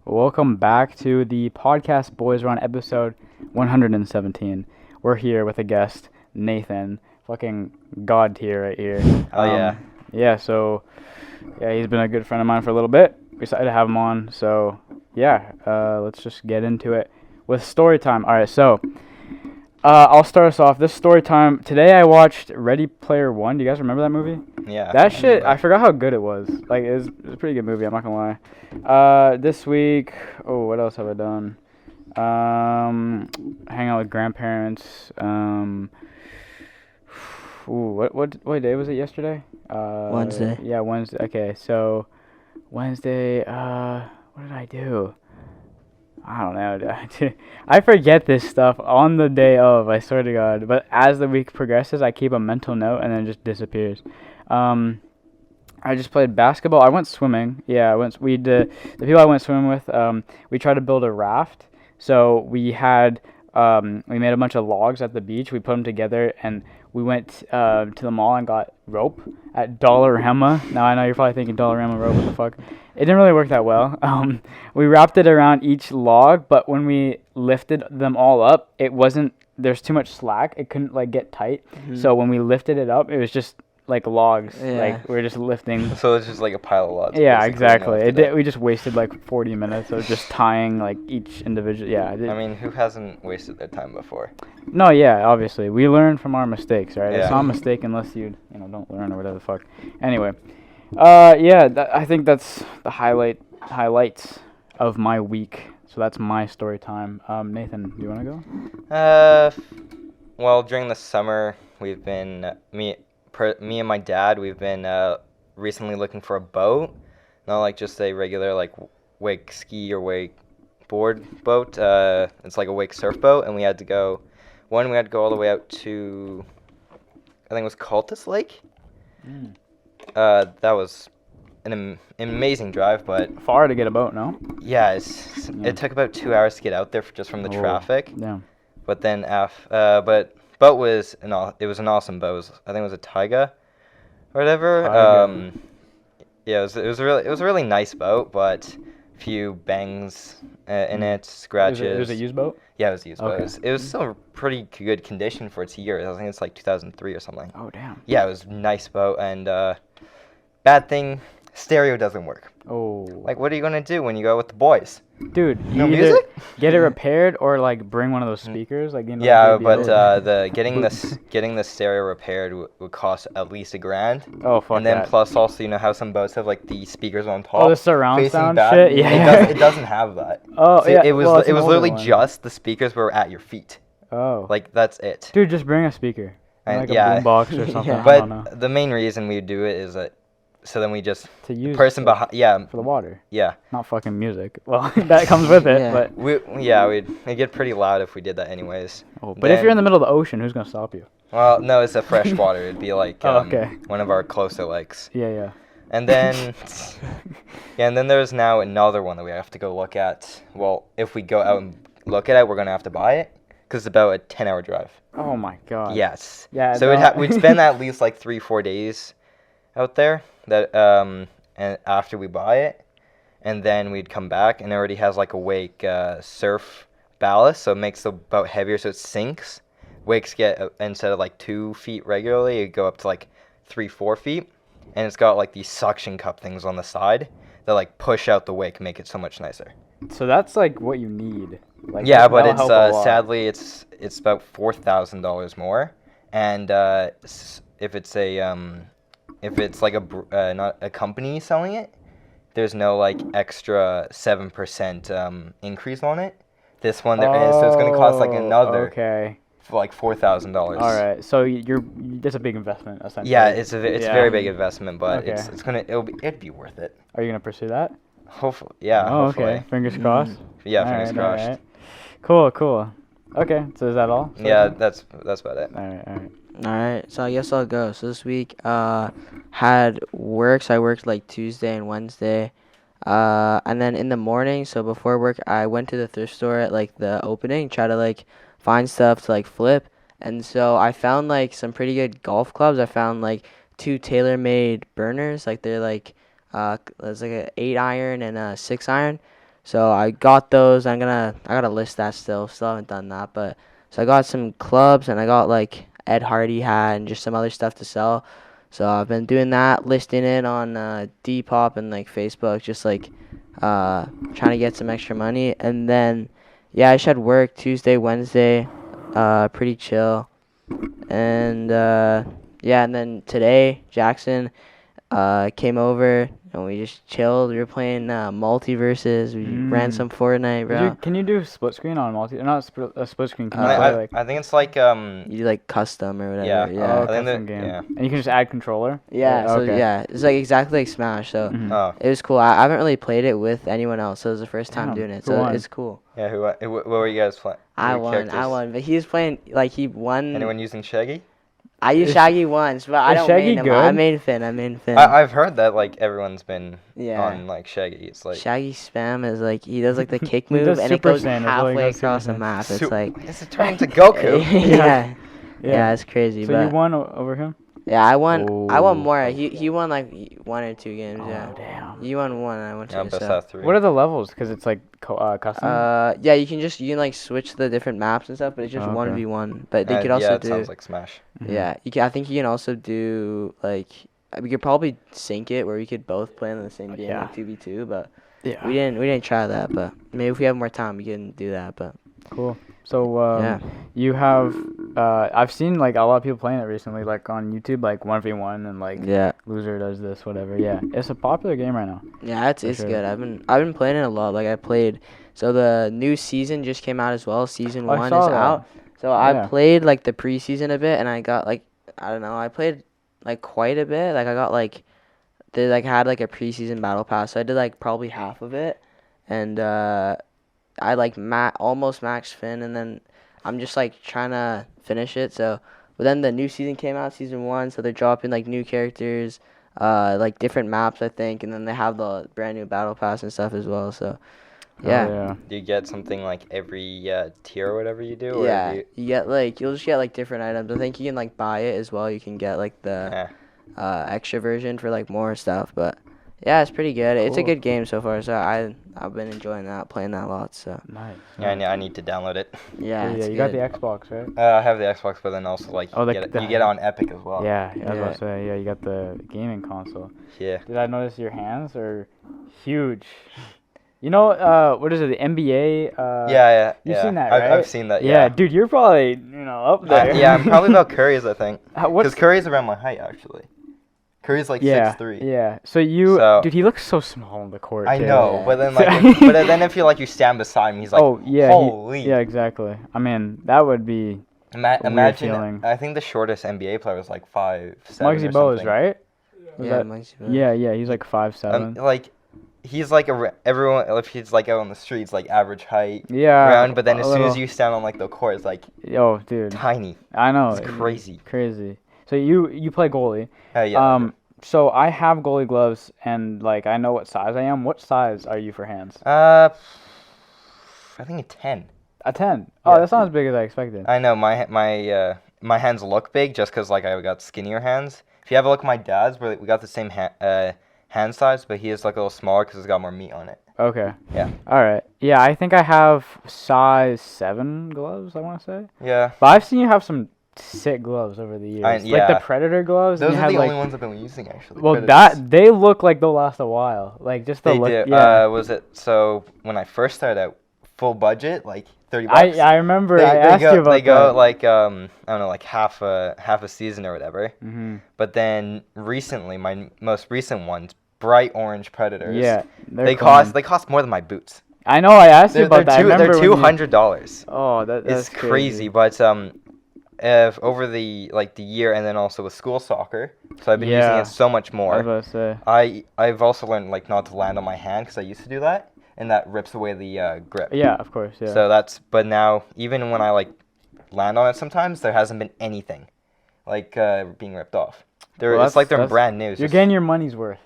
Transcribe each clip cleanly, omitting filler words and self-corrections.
Welcome back to the podcast boys. We're on episode 117. We're here with a guest, Nathan, fucking god tier right here. Yeah, so he's been a good friend of mine for a little bit. We decided to have him on, so let's just get into it with story time. All right, so I'll start us off. This story time today. I watched Ready Player One. Do you guys remember that movie? Yeah. That shit, I forgot how good it was. Like, it was a pretty good movie, I'm not gonna lie. This week, what else have I done? Hang out with grandparents. What day was it yesterday? Wednesday. Yeah, Wednesday. Okay, so Wednesday, what did I do? I don't know. I forget this stuff on the day of, I swear to God. But as the week progresses, I keep a mental note and then it just disappears. I just played basketball. I went swimming. Yeah, the people I went swimming with, we tried to build a raft. So we had, we made a bunch of logs at the beach. We put them together and we went to the mall and got rope at Dollarama. Now I know you're probably thinking Dollarama rope, what the fuck? It didn't really work that well. We wrapped it around each log, but when we lifted them all up, there's too much slack. It couldn't like get tight. Mm-hmm. So when we lifted it up, it was just like logs. Yeah. Like we were just lifting. So it's just like a pile of logs. Yeah, exactly. We just wasted like 40 minutes of just tying like each individual. Yeah. I mean, who hasn't wasted their time before? No, yeah, obviously. We learn from our mistakes, right? Yeah. It's not a mistake unless you don't learn or whatever the fuck. Anyway, I think that's the highlights of my week. So that's my story time. Nathan, do you want to go? Well, during the summer, we've been me and my dad, we've been recently looking for a boat, not like just a regular like wake ski or wake board boat. It's like a wake surf boat, and we had to go all the way out to, I think it was Cultus Lake. That was an amazing drive, but far to get a boat, no? Yeah, it took about 2 hours to get out there just from the traffic. Yeah. But then boat was an awesome boat. I think it was a Taiga or whatever. Yeah, it was a really nice boat, but few bangs in it, scratches. It was a used boat? Yeah, it was a used okay. boat. It was still pretty good condition for its year. I think it's like 2003 or something. Oh, damn. Yeah, it was a nice boat, and bad thing, stereo doesn't work. Oh. Like, what are you going to do when you go with the boys? Dude, no music? Get it repaired or like bring one of those speakers, like Yeah, but getting the stereo repaired would cost at least $1,000. Oh fuck. And then that. plus also how some boats have like the speakers on top. Oh, the surround sound back. shit. Yeah. It doesn't have that. Oh so yeah. It was literally just the speakers were at your feet. Oh. Like that's it. Dude, just bring a speaker. Like a boombox or something. Yeah. I don't know. But the main reason we do it is that. So then we just to use the person behind, for the water. Yeah. Not fucking music. Well, that comes with it, but we'd get pretty loud if we did that anyways. Oh, but if you're in the middle of the ocean, who's gonna stop you? Well, no, it's a fresh water. It'd be like okay. One of our closer lakes. Yeah. And then, and then there's now another one that we have to go look at. Well, if we go out and look at it, we're gonna have to buy it because it's about a 10-hour drive. Oh my god. Yes. Yeah. So we'd spend at least like 3-4 days out there. That and after we buy it, and then we'd come back, and it already has like a wake surf ballast, so it makes the boat heavier, so it sinks. Wakes get instead of like 2 feet regularly, it go up to like 3-4 feet, and it's got like these suction cup things on the side that like push out the wake, make it so much nicer. So that's like what you need. Like, yeah, but it's sadly it's about $4,000 more, and if it's like not a company selling it, there's no like extra 7% increase on it. This one there is, so it's going to cost like another for like $4,000. All right, so that's a big investment essentially. Yeah, it's a very big investment, but okay. it'd be worth it. Are you gonna pursue that? Hopefully, yeah. Oh, hopefully. okay. Fingers crossed. Yeah, fingers crossed. All right. Cool. Okay, so is that all? Yeah, that's about it. All right. Alright, so I guess I'll go. So this week, had work, so I worked like Tuesday and Wednesday. And then in the morning, so before work, I went to the thrift store at like the opening, try to like find stuff to like flip. And so I found like some pretty good golf clubs. I found like 2 tailor-made burners, like they're like, there's like a 8 iron and a 6 iron. So I got those. I gotta list that still. Still haven't done that, but so I got some clubs and I got like Ed Hardy hat and just some other stuff to sell. So I've been doing that, listing it on Depop and like Facebook, just like trying to get some extra money. And then yeah, I just had work Tuesday, Wednesday, pretty chill. And yeah, and then today Jackson came over and we just chilled. We were playing multiverses. We ran some Fortnite, bro. Can you do split screen on not split screen? Can you Uh, play like I think it's like You do like custom or whatever. Yeah. Yeah. I think custom that- game? yeah. And you can just add controller. Yeah, so Okay. yeah, it's like exactly like Smash. So Mhm. Oh it was cool. I haven't really played it with anyone else, so it was the first time Damn, doing it. who So won? it's cool. yeah. What were you guys playing? I Your won, characters? but he was playing like he won. Anyone using Shaggy? I used Is- Shaggy once, but I is don't Shaggy main him. I good? main Finn. I've heard that like everyone's been Yeah. on like Shaggy. It's like Shaggy spam is like he does like the kick He move does and it Super goes Saiyan, that's all he halfway does, Super across the Saiyan. map. It's Su- like it's turning to Goku. yeah. Yeah, it's crazy. So but you won over him? yeah, I won Oh. more. He won like 1 or 2 games. Oh Yeah, damn. you won 1. I won 2. Yeah, best so. out of 3. What are the levels? Because it's like custom. Yeah, you can like switch the different maps and stuff, but it's just Oh, okay. 1v1. But they could also yeah, it do sounds like Smash. Mhm. yeah. I think you can also do like we could probably sync it where we could both play in the same game Yeah. like 2v2. But Yeah. we didn't try that. But maybe if we have more time, we can do that. But Cool. So yeah. you have I've seen like a lot of people playing it recently, like on YouTube, like 1v1 and like Yeah. loser does this, whatever. Yeah, it's a popular game right now. Yeah, it's For it's sure. good. I've been playing it a lot. Like I played. So the new season just came out as well. Season Oh, I 1 saw is that. out. So Yeah. I played like the preseason a bit, and I got like I don't know. I played like quite a bit. Like I got like they like had like a preseason battle pass. So I did like probably half of it, and I like almost maxed Finn, and then I'm just like trying to finish it. So, but then the new season came out, season 1. So they're dropping like new characters, like different maps, I think, and then they have the brand new battle pass and stuff as well. So, yeah. Oh, yeah. Do you get something like every tier or whatever you do? Or Yeah, do you, you get like you'll just get like different items. I think you can like buy it as well. You can get like the extra version for like more stuff. But yeah, it's pretty good. It's a Cool. good game so far. So I've been enjoying that, playing that a lot. So Nice. I need to download it. yeah, Yeah, it's you good. got the Xbox, right? I have the Xbox, but then also like Oh, you get it on Epic as well. Yeah, I was about Yeah. to say, yeah, you got the gaming console. Yeah. Did I notice your hands are huge? You know, what is it, the NBA? Yeah. You've yeah. seen that, I've, right? I've seen that. Yeah, Yeah. dude, you're probably, up there. Yeah, I'm probably about Curry's, I think. What's Because Curry's around my height, actually. Curry's like yeah, 6'3". yeah. So dude, he looks so small on the court. I too. know, Yeah. but then like, but then if you stand beside him, he's like, Oh yeah, holy. yeah, exactly. I mean, that would be weird Imagine. feeling. I think the shortest NBA player was like 5'7". Muggsy or Bogues, something. right? Was Yeah, that- Muggsy Bogues. Yeah, he's like 5'7". Like, he's like everyone. If he's like out on the streets, like average height. Yeah. Around, but then a as soon as little- you stand on like the court, it's like Oh, dude. tiny. I know. It's crazy. Crazy. So you play goalie. Yeah. So I have goalie gloves and like I know what size I am. What size are you for hands? I think a 10. A 10. Oh, Yeah. that's not as big as I expected. I know my hands look big just because like I got skinnier hands. If you have a look at my dad's, we got the same hand size, but he is like a little smaller because it's got more meat on it. Okay. Yeah. All right. Yeah, I think I have size 7 gloves, I want to say. Yeah. But I've seen you have some sick gloves over the years. Like yeah. the Predator gloves. and Those you are had, the like, only ones I've been using actually. Well, Predators. they look like they'll last a while. Like just the They look. do. Yeah. Was it so when I first started out, full budget like $30? I remember They asked go, you about they go that. like I don't know, like half a season or whatever. Mhm. But then recently, my most recent ones, bright orange Predators. Yeah. They clean. cost more than my boots. I know. I asked you about that. I remember They're when you- $200. Oh, that's It's crazy, but if over the year and then also with school soccer, so I've been using Yeah. it so much I was more. about to say. I've also learned like not to land on my hand because I used to do that, and that rips away the grip. Yeah, of course. Yeah. So but now even when I like land on it, sometimes there hasn't been anything like being ripped off. Well, it's like they're that's- brand new. It's You're just- getting your money's worth.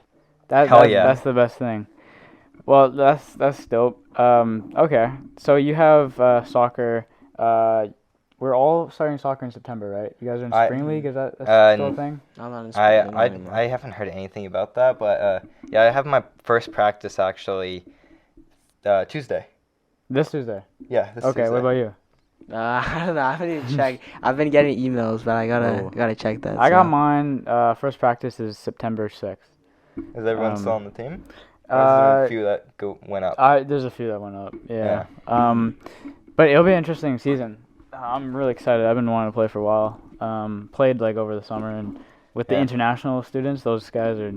Hell yeah. That's the best thing. Well, that's dope. Okay. So you have soccer. We're all starting soccer in September, right? You guys are in spring league. Is that still a thing? I'm not in spring anymore. I haven't heard anything about that, but yeah, I have my first practice actually Tuesday. This Tuesday. Yeah, this Okay, Tuesday. what about you? I don't know. I haven't even checked. I've been getting emails, but I gotta check that. I got so. mine. First practice is September 6th. Is everyone still on the team? Or is there a few that went up? There's a few that went up. Yeah. But it'll be an interesting season. I'm really excited. I've been wanting to play for a while. Played like over the summer, and with the international students, those guys are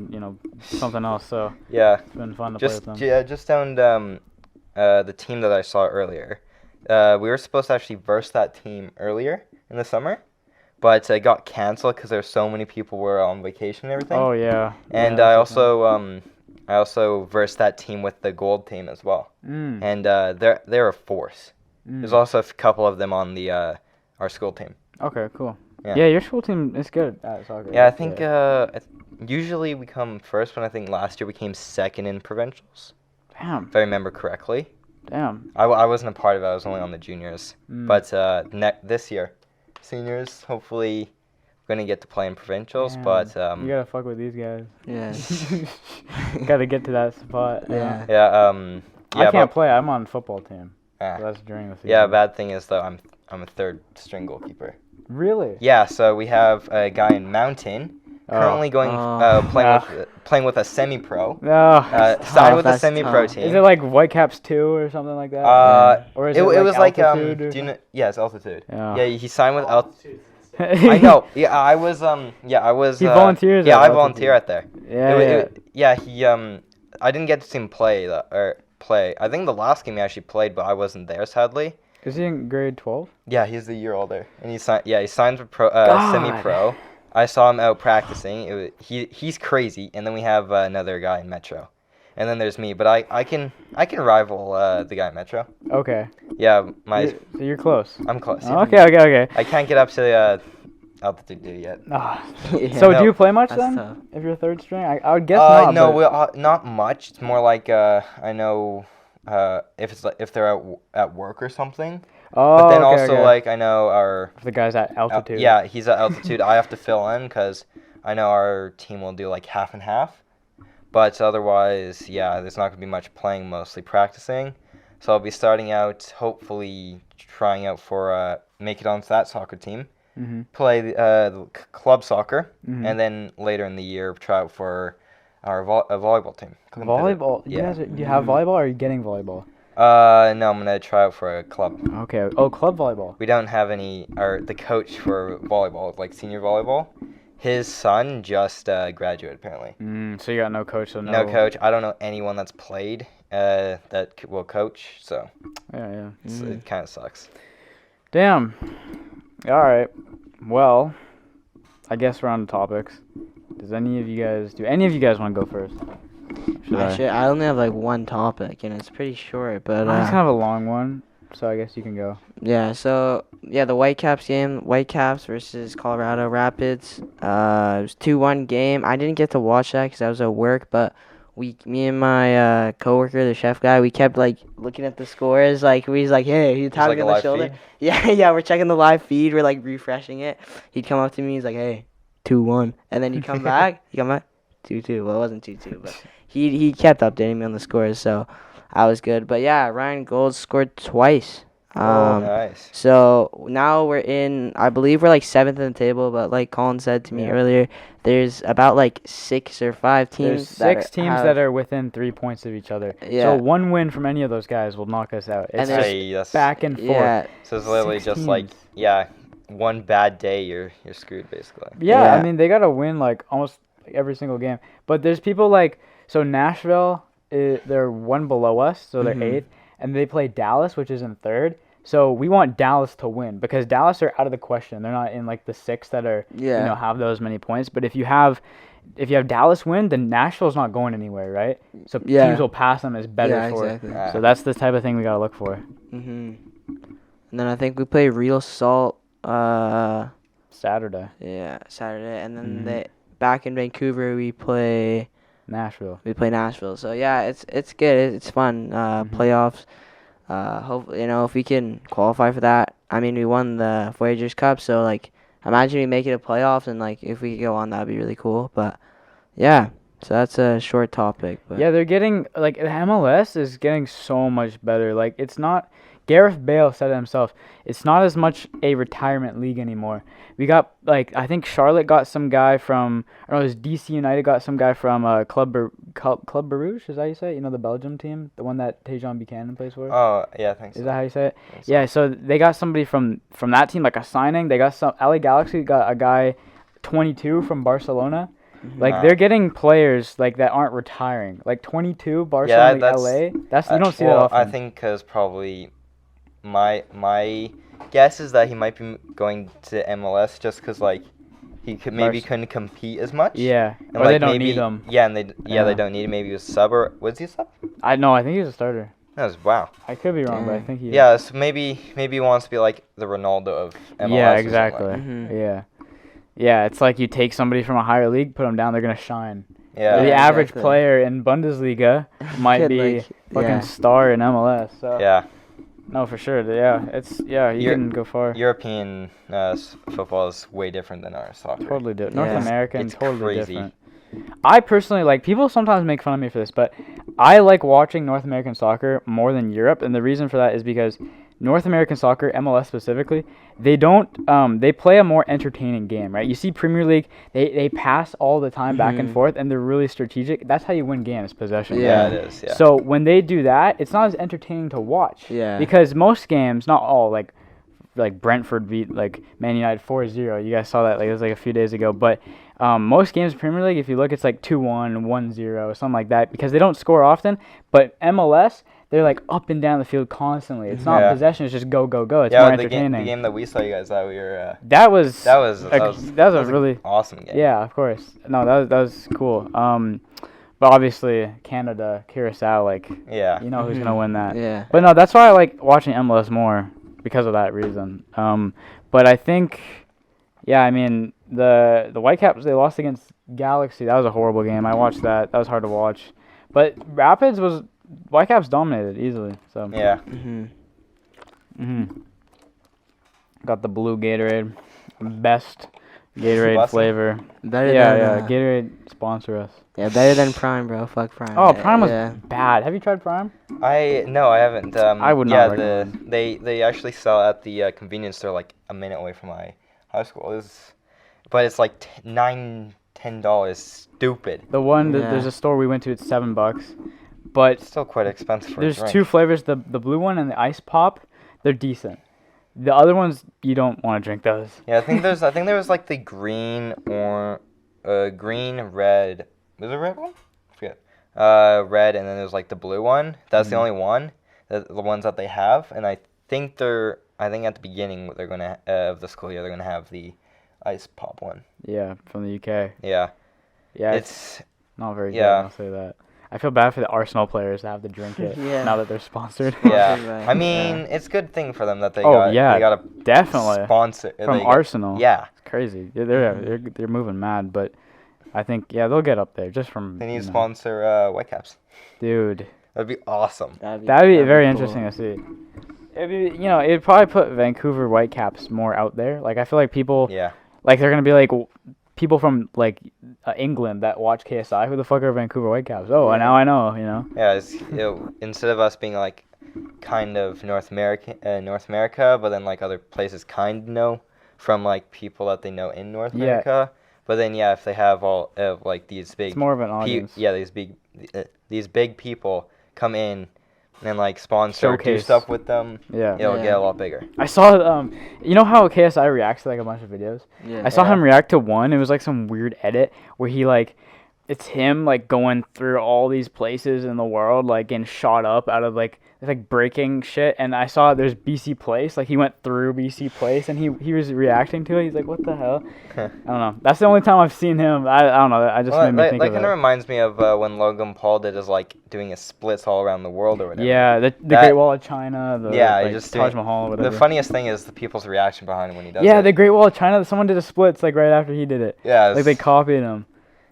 something else. So yeah, it's been fun to play with them. Yeah, just found the team that I saw earlier. We were supposed to actually verse that team earlier in the summer, but it got canceled because there's so many people were on vacation and everything. Oh yeah. And I also versed that team with the gold team as well. And they're a force. There's also a couple of them on the our school team. Okay, cool. Yeah, your school team is good at soccer. Yeah, I think usually we come first, but I think last year we came second in provincials. Damn. If I remember correctly. Damn. I wasn't a part of it. I was only on the juniors. But this year, seniors, hopefully we're going to get to play in provincials. But you got to fuck with these guys. Yeah. Got to get to that spot. Yeah. Yeah. I can't play. I'm on football team. So that's during the season. Yeah, bad thing is, though, I'm a third string goalkeeper. Really? Yeah, so we have a guy in Mountain currently playing with a semi-pro. Signed with a semi-pro team. Is it like Whitecaps 2 or something like that? Or is it was like Altitude? It's Altitude. Yeah. He signed with Altitude. I know. Yeah, I was. He volunteers. Yeah, I volunteer at there. Yeah. I didn't get to see him play. I think the last game he actually played, but I wasn't there sadly. Is he in grade 12? Yeah, he's a year older, and he signed for semi-pro. I saw him out practicing. He's crazy, and then we have another guy in Metro, and then there's me. But I can rival the guy in Metro. Okay. Yeah, So you're close. I'm close. Oh, okay. I can't get up to Altitude yet. So do you play much then? Tough. If you're third string, I would guess not. No, not much. It's more like I know if they're at work or something. Oh, but then also like I know the guy's at Altitude. Yeah, he's at Altitude. I have to fill in because I know our team will do like half and half. But otherwise, yeah, there's not gonna be much playing. Mostly practicing. So I'll be starting out, hopefully trying out for make it onto that soccer team. Mm-hmm. Play the club soccer, and then later in the year try out for our volleyball team. Volleyball? Yeah. Do you have volleyball, or are you getting volleyball? No, I'm gonna try out for a club. Okay. Oh, club volleyball. We don't have the coach for volleyball, like senior volleyball. His son just graduated apparently. So you got no coach, so no coach. I don't know anyone that's played that will coach. So yeah. It kind of sucks. Damn. All right. Well, I guess we're on to topics. Do any of you guys want to go first? I only have like one topic, and it's pretty short, but it's kind of a long one, so I guess you can go. Yeah. So the Whitecaps game, Whitecaps versus Colorado Rapids. It was 2-1 game. I didn't get to watch that because I was at work, but me and my coworker, the chef guy, we kept like looking at the scores. Like he's like, hey, he's tapping on the shoulder. Feed? Yeah, we're checking the live feed. We're like refreshing it. He'd come up to me. He's like, hey, 2-1, and then he'd come back. 2-2. Well, it wasn't 2-2, but he kept updating me on the scores, so I was good. But yeah, Ryan Gold scored twice. Nice. So now I believe we're like 7th in the table, but like Colin said to me earlier, there's about like 6 or 5 teams. There's 6 teams that are within 3 points of each other. Yeah. So one win from any of those guys will knock us out. It's just back and forth. Yeah. So it's literally just like, one bad day, you're screwed basically. Yeah, I mean, they got to win like almost every single game. But there's people like, so Nashville, they're one below us, so they're 8th. And they play Dallas, which is in 3rd. So we want Dallas to win because Dallas are out of the question. They're not in like the 6 that are have those many points. But if you have Dallas win, then Nashville's not going anywhere, right? So teams will pass them as better for it. So that's the type of thing we gotta look for. And then I think we play Real Salt Saturday. Yeah, Saturday, and then back in Vancouver we play Nashville. So yeah, it's good. It's fun. Playoffs. Hopefully, if we can qualify for that. I mean, we won the Voyagers Cup, so like, imagine we make it a playoffs, and like, if we could go on, that'd be really cool. But yeah, So that's a short topic, but Yeah, they're getting like the MLS is getting so much better. Like it's not. Gareth Bale said it himself. It's not as much a retirement league anymore. We got like I think Charlotte got some guy from. Or no, it was DC United got some guy from Club Bruges. Is that how you say it? You know the Belgium team, the one that Tejan Buchanan plays for. Oh yeah, I think so. Is that how you say it? I think so. Yeah. So they got somebody from that team, like a signing. They got some. LA Galaxy got a guy, 22 from Barcelona. Like they're getting players like that aren't retiring. Like 22 Barcelona, that's- LA. That's you don't see that often. I think because probably my guess is that he might be going to MLS just because like he couldn't compete as much. Yeah. And Or they don't need him. Yeah, and they Yeah. don't need him. Maybe he was sub or was he a sub? I think he was a starter. That was wow. I could be wrong, but I Dang. think he. Yeah, so maybe he wants to be like the Ronaldo of MLS. Yeah, or exactly. something. Mhm. Yeah. Yeah, it's like you take somebody from a higher league, put them down, they're gonna shine. Yeah. The Yeah, average exactly. player in Bundesliga might Could, be like, fucking yeah. star in MLS. So Yeah. no, for sure. Yeah, you You're- can go far. European football is way different than our soccer. Totally different. Yeah. North American, It's totally crazy. different. I personally like people sometimes make fun of me for this, but I like watching North American soccer more than Europe, and the reason for that is because North American soccer, MLS specifically, they don't they play a more entertaining game, right? You see Premier League, they pass all the time back and Mhm. forth and they're really strategic. That's how you win games, possession. Yeah, Yeah. it is. Yeah. So when they do that, it's not as entertaining to watch. Yeah. Because most games, not all, like Brentford beat like Man United 4-0. You guys saw that like it was like a few days ago. But most games in Premier League, if you look, it's like 2-1, 1-0, something like that because they don't score often. But MLS, they're like up and down the field constantly. It's not Yeah. possession. It's just go, go, go. It's yeah, more the entertaining. game that we saw you guys at, we were That was that was a really awesome game. yeah, of course. No, that was cool. But obviously Canada, Curacao, like Yeah. you know who's gonna Mhm. win that. Yeah. But no, that's why I like watching MLS more because of that reason. But I think, yeah, I mean the Whitecaps, they lost against Galaxy. That was a horrible game. I watched that. That was hard to watch. But Whitecaps dominated easily. So Yeah. Mhm. Got the blue Gatorade, best Gatorade Bussin'? flavor. Better Yeah, than yeah. Gatorade sponsor us. yeah, better than Prime, bro. Fuck Prime. Oh, Prime was yeah. bad. Have you tried Prime? No, I haven't. I would not Yeah, recommend. they actually sell at the convenience store like a minute away from my high school. But it's like $9-10. Stupid. The one that Yeah. there's a store we went to. It's $7, but It's still quite expensive for a there's drink. two flavors. The blue one and the ice pop. They're decent. The other ones you don't want to drink those. Yeah, I think there was like the green or green red. Was it red one? I forget. Red, and then there's like the blue one. That's the only one. The ones that they have, and I think at the beginning they're gonna of the school year they're gonna have the ice pop one. Yeah, from the UK. Yeah. Yeah, it's It's not very good. yeah. I'll say that. I feel bad for the Arsenal players to have to drink it Yeah. now that they're sponsored. yeah. Sponsored by- I mean, it's a good thing for them that they Oh, got yeah, they got a definitely. sponsor From they got- Arsenal. Yeah. It's crazy. They're moving mad, but I think they'll get up there just from. They need to you know. sponsor Whitecaps. Dude, That'd be awesome. that'd be very cool. interesting to see. It'd probably put Vancouver Whitecaps more out there. Like I feel like people Yeah. like they're gonna be like people from like England that watch KSI. Who the fuck are Vancouver Whitecaps? Oh, Yeah. now I know. You know. Yeah, instead of us being like kind of North America, but then like other places kind of know from like people that they know in North Yeah. America. But then if they have all of like these big It's more of an audience. these big people come in and like sponsor, do Showcase. stuff with them, Yeah. it'll Yeah. get a lot bigger. I saw you know how KSI reacts to like a bunch of videos? Yeah. I saw Yeah. him react to one. It was like some weird edit where he like it's him like going through all these places in the world like getting shot up out of like it's like breaking shit, and I saw there's BC Place, like he went through BC Place and he was reacting to it. He's like, what the hell? I don't know. That's the only time I've seen him. I don't know. I just Well, made me that think that of kind of that. reminds me of when Logan Paul did his like doing his splits all around the world or whatever. Yeah, the That- Great Wall of China, the Yeah, like, just Taj doing- Mahal, whatever. The funniest thing is the people's reaction behind it when he does Yeah, it. the Great Wall of China. Someone did a splits like right after he did it. Yeah, Like they copied him.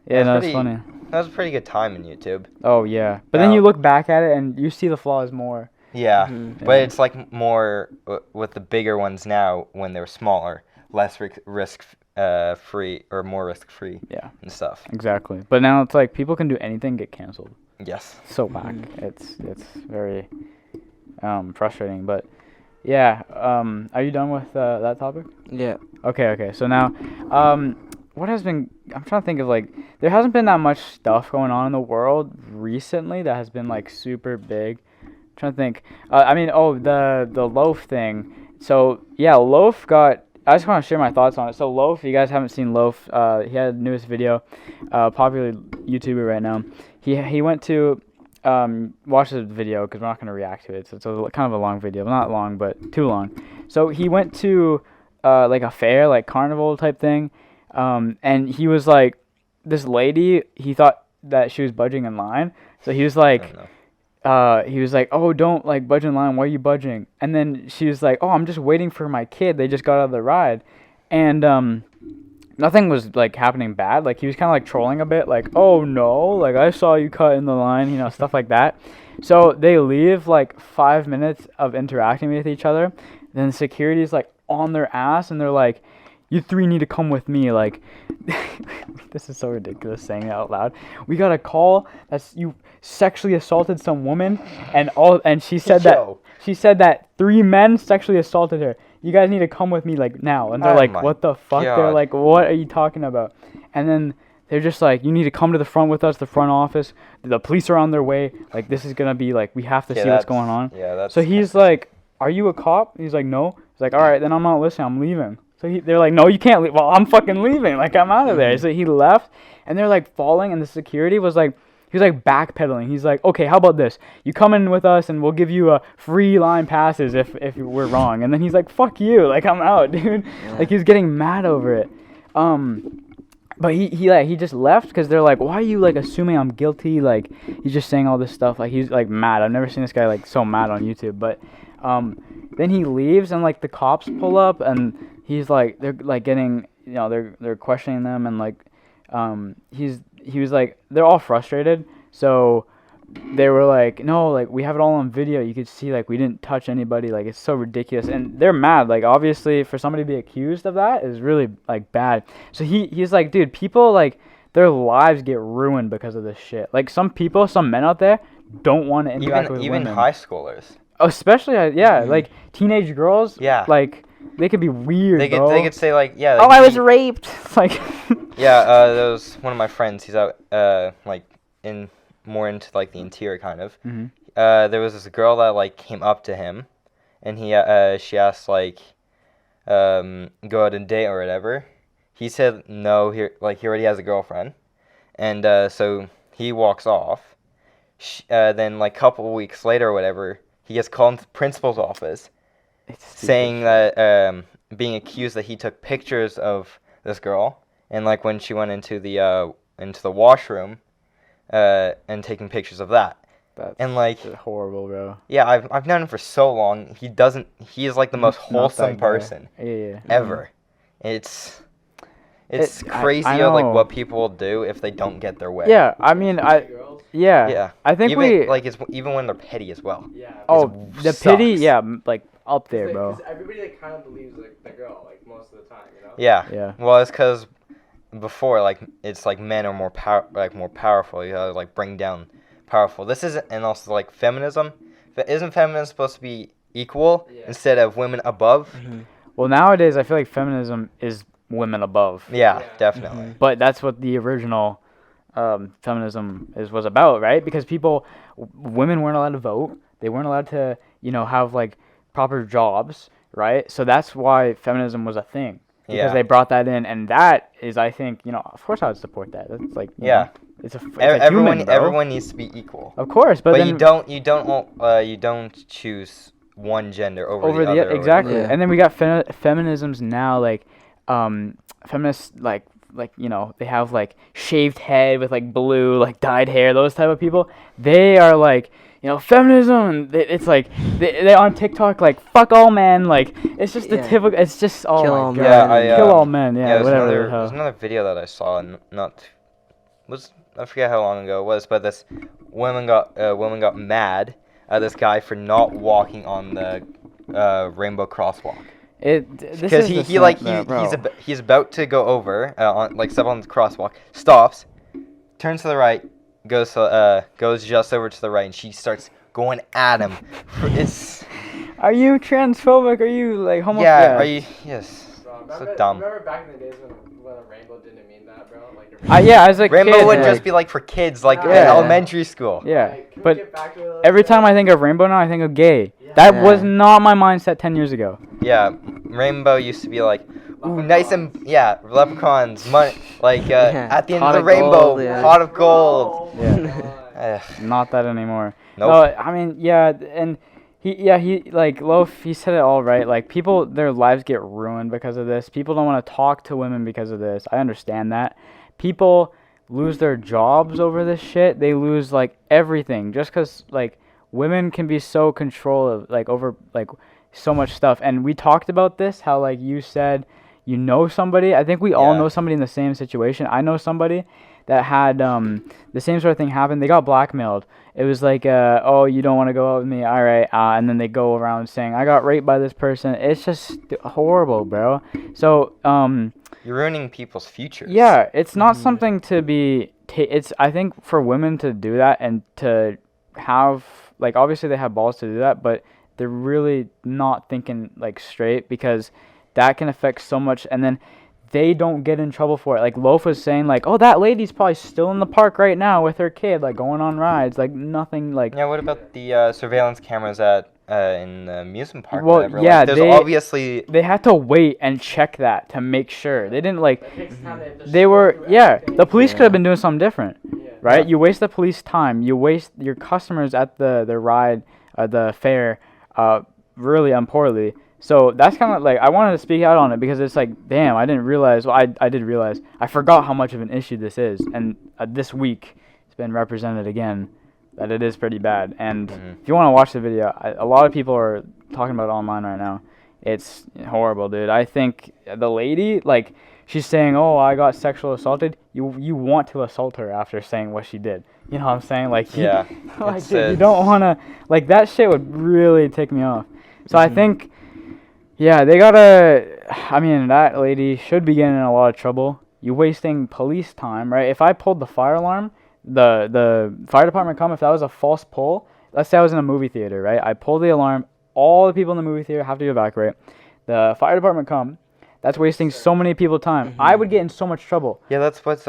Yeah, no, it's pretty- funny. That was a pretty good time in YouTube. Oh yeah, but then Now- you look back at it and you see the flaws more. Yeah, Mhm. but it's like more with the bigger ones now when they're smaller, less free or more risk free. Yeah. And stuff. Exactly. But now it's like people can do anything, get canceled. Yes. So whack. It's very frustrating. But yeah. Are you done with that topic? Yeah. Okay. So now, what has been? I'm trying to think of like there hasn't been that much stuff going on in the world recently that has been like super big. I'm trying to think. The Loaf thing. So yeah, Loaf got. I just want to share my thoughts on it. So Loaf, if you guys haven't seen Loaf, he had the newest video, popular YouTuber right now. He went to watch the video because we're not gonna react to it. So it's kind of a long video, not long, but too long. So he went to like a fair, like carnival type thing, and he was like, this lady. He thought that she was budging in line, so he was like. Oh, don't like budge in line. Why are you budging? And then she was like, oh, I'm just waiting for my kid. They just got out of the ride, and nothing was like happening bad. Like he was kind of like trolling a bit, like, oh no, like I saw you cut in the line, stuff like that. So they leave like 5 minutes of interacting with each other. Then security's like on their ass, and they're like, you three need to come with me. Like, this is so ridiculous saying it out loud. We got a call that's you sexually assaulted some woman, and she said that 3 men sexually assaulted her. You guys need to come with me like now. And they're like, what the fuck? God. They're like, what are you talking about? And then they're just like, you need to come to the front with us, the front office. The police are on their way. Like, this is gonna be like, we have to see what's going on. Yeah, that's. So he's like, are you a cop? He's like, no. He's like, all right, then I'm not listening. I'm leaving. So they're like, no, you can't leave. Well, I'm fucking leaving. Like, I'm out of there. So he left, and they're like falling, and the security was like, he was like backpedaling. He's like, okay, how about this? You come in with us, and we'll give you a free line passes if we're wrong. And then he's like, fuck you. Like, I'm out, dude. Yeah. Like, he's getting mad over it. But he just left because they're like, why are you like assuming I'm guilty? Like, he's just saying all this stuff. Like, he's like mad. I've never seen this guy like so mad on YouTube. But then he leaves, and like the cops pull up, and he's like, they're like getting, they're questioning them, and like he was like, they're all frustrated. So they were like, no, like we have it all on video. You could see like we didn't touch anybody. Like, it's so ridiculous, and they're mad. Like, obviously for somebody to be accused of that is really like bad. So he's like, dude, people like their lives get ruined because of this shit. Like, some men out there don't want to interact with women. Even high schoolers. Especially like teenage girls. Yeah. Like, they could be weird. They could say like, yeah. I was raped. Like. Yeah. There was one of my friends. He's out like in. More into like the interior kind of. Mm-hmm. There was this girl that like came up to him, and she asked like, go out and date or whatever. He said no. He already has a girlfriend, and so he walks off. Then like a couple of weeks later or whatever, he gets called into the principal's office, saying that being accused that he took pictures of this girl, and like when she went into the washroom. And taking pictures of that. That's and like horrible, bro. Yeah, I've known him for so long. He is like the most wholesome person ever. It's crazy like what people will do if they don't get their way. Yeah, I mean, I think it's even when they're petty as well. Yeah. Oh, the pity, like up there, bro. Because everybody like kind of believes like the girl like most of the time, Yeah. Well, it's because before, like, it's like men are more powerful. You gotta like bring down powerful. This isn't, and also like feminism. Isn't feminism supposed to be equal instead of women above? Mm-hmm. Well, nowadays I feel like feminism is women above. Yeah, definitely. Mm-hmm. But that's what the original feminism was about, right? Because women weren't allowed to vote. They weren't allowed to, have like proper jobs, right? So that's why feminism was a thing. Because they brought that in, and that is, I think, of course I would support that. That's like, it's everyone needs to be equal. Of course, but then you don't choose one gender over the other. Exactly. And then we got feminisms now, like feminists like they have like shaved head with like blue like dyed hair. Those type of people, they are like. Feminism, and it's like, they on TikTok, like, fuck all men, like, it's just the typical, it's just, oh kill my all god, men. kill all men, whatever. There's another video that I saw, and I forget how long ago it was, but this woman got mad at this guy for not walking on the rainbow crosswalk. This Because is he's about to go over on like step on the crosswalk, stops, turns to the right, goes just over to the right, and she starts going at him. It's Are you transphobic? Are you like homophobic? yeah. Are you yes? Bro, So dumb. Remember back in the days when a rainbow didn't mean that, bro? Like Yeah, as a Rainbow kid, would like, just be like for kids, like in Yeah. elementary school. Yeah, Like, can we but get back to it a little every bit? time I think of rainbow now, I think of gay. Yeah. That Yeah. was not my mindset 10 years ago. Yeah, Rainbow used to be like, ooh, Leprechauns. nice and yeah, leprechauns, like Yeah, at the end pot of the of rainbow, gold, yeah. pot of gold. Oh Yeah. my God. Ugh, Not that anymore. nope. No, I mean, yeah, and he like Loaf, he said it all right. Like people, their lives get ruined because of this. People don't want to talk to women because of this. I understand that. People lose their jobs over this shit. They lose like everything just because like women can be so control of like over like so much stuff. And we talked about this. How like you said, you know somebody. I think we all Yeah. know somebody in the same situation. I know somebody that had the same sort of thing happen. They got blackmailed. It was like, oh, you don't want to go out with me, all right, and then they go around saying, I got raped by this person. It's just horrible, bro. So, You're ruining people's futures. yeah, it's not something to be. It's I think for women to do that and to have like obviously they have balls to do that, but they're really not thinking like straight because that can affect so much, and then they don't get in trouble for it. Like Loaf was saying, like, oh, that lady's probably still in the park right now with her kid, like going on rides, like nothing, like. Yeah. What about the surveillance cameras at in the amusement park? Well, or whatever? yeah, Like, there's they- obviously. They had to wait and check that to make sure. They didn't like. That takes time. Have to They scroll were through yeah. everything. The police could Yeah. have been doing something different, Yeah. right? You waste the police time. You waste your customers at the ride, the fair, really poorly. So that's kind of like I wanted to speak out on it because it's like, damn, I didn't realize. Well, I did realize. I forgot how much of an issue this is, and this week it's been represented again that it is pretty bad. And if you want to watch the video, a lot of people are talking about it online right now. It's horrible, dude. I think the lady, like, she's saying, "Oh, I got sexual assaulted." You want to assault her after saying what she did. You know what I'm saying? Like, Yeah. like It's, dude, you don't want to. Like that shit would really tick me off. So I think, yeah, they gotta. I mean, that lady should be getting in a lot of trouble. You wasting police time, right? If I pulled the fire alarm, the fire department come. If that was a false pull, let's say I was in a movie theater, right? I pull the alarm. All the people in the movie theater have to evacuate. The fire department come. That's wasting so many people's time. I would get in so much trouble. Yeah, that's what's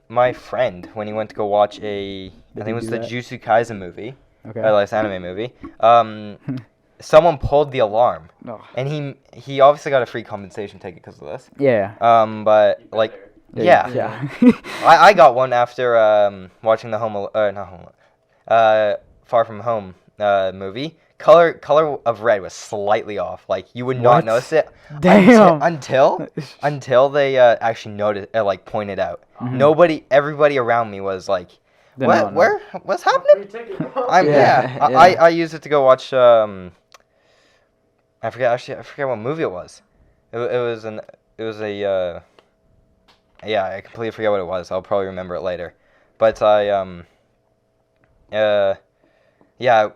my friend when he went to go watch I think he it was do the that? Jujutsu Kaisen movie, Okay. last anime movie. Someone pulled the alarm, Ugh. and he obviously got a free compensation ticket because of this. Yeah. But like, yeah, Yeah. I got one after watching the Far From Home movie. Color of red was slightly off. Like you would not What? notice it Damn. until they actually noticed, like pointed out. Everybody around me was like, Did "What? not know. Where? What's happening?" Free ticket, bro. Yeah. I used it to go watch. I forget what movie it was. It was a. Yeah, I completely forget what it was. I'll probably remember it later. But yeah,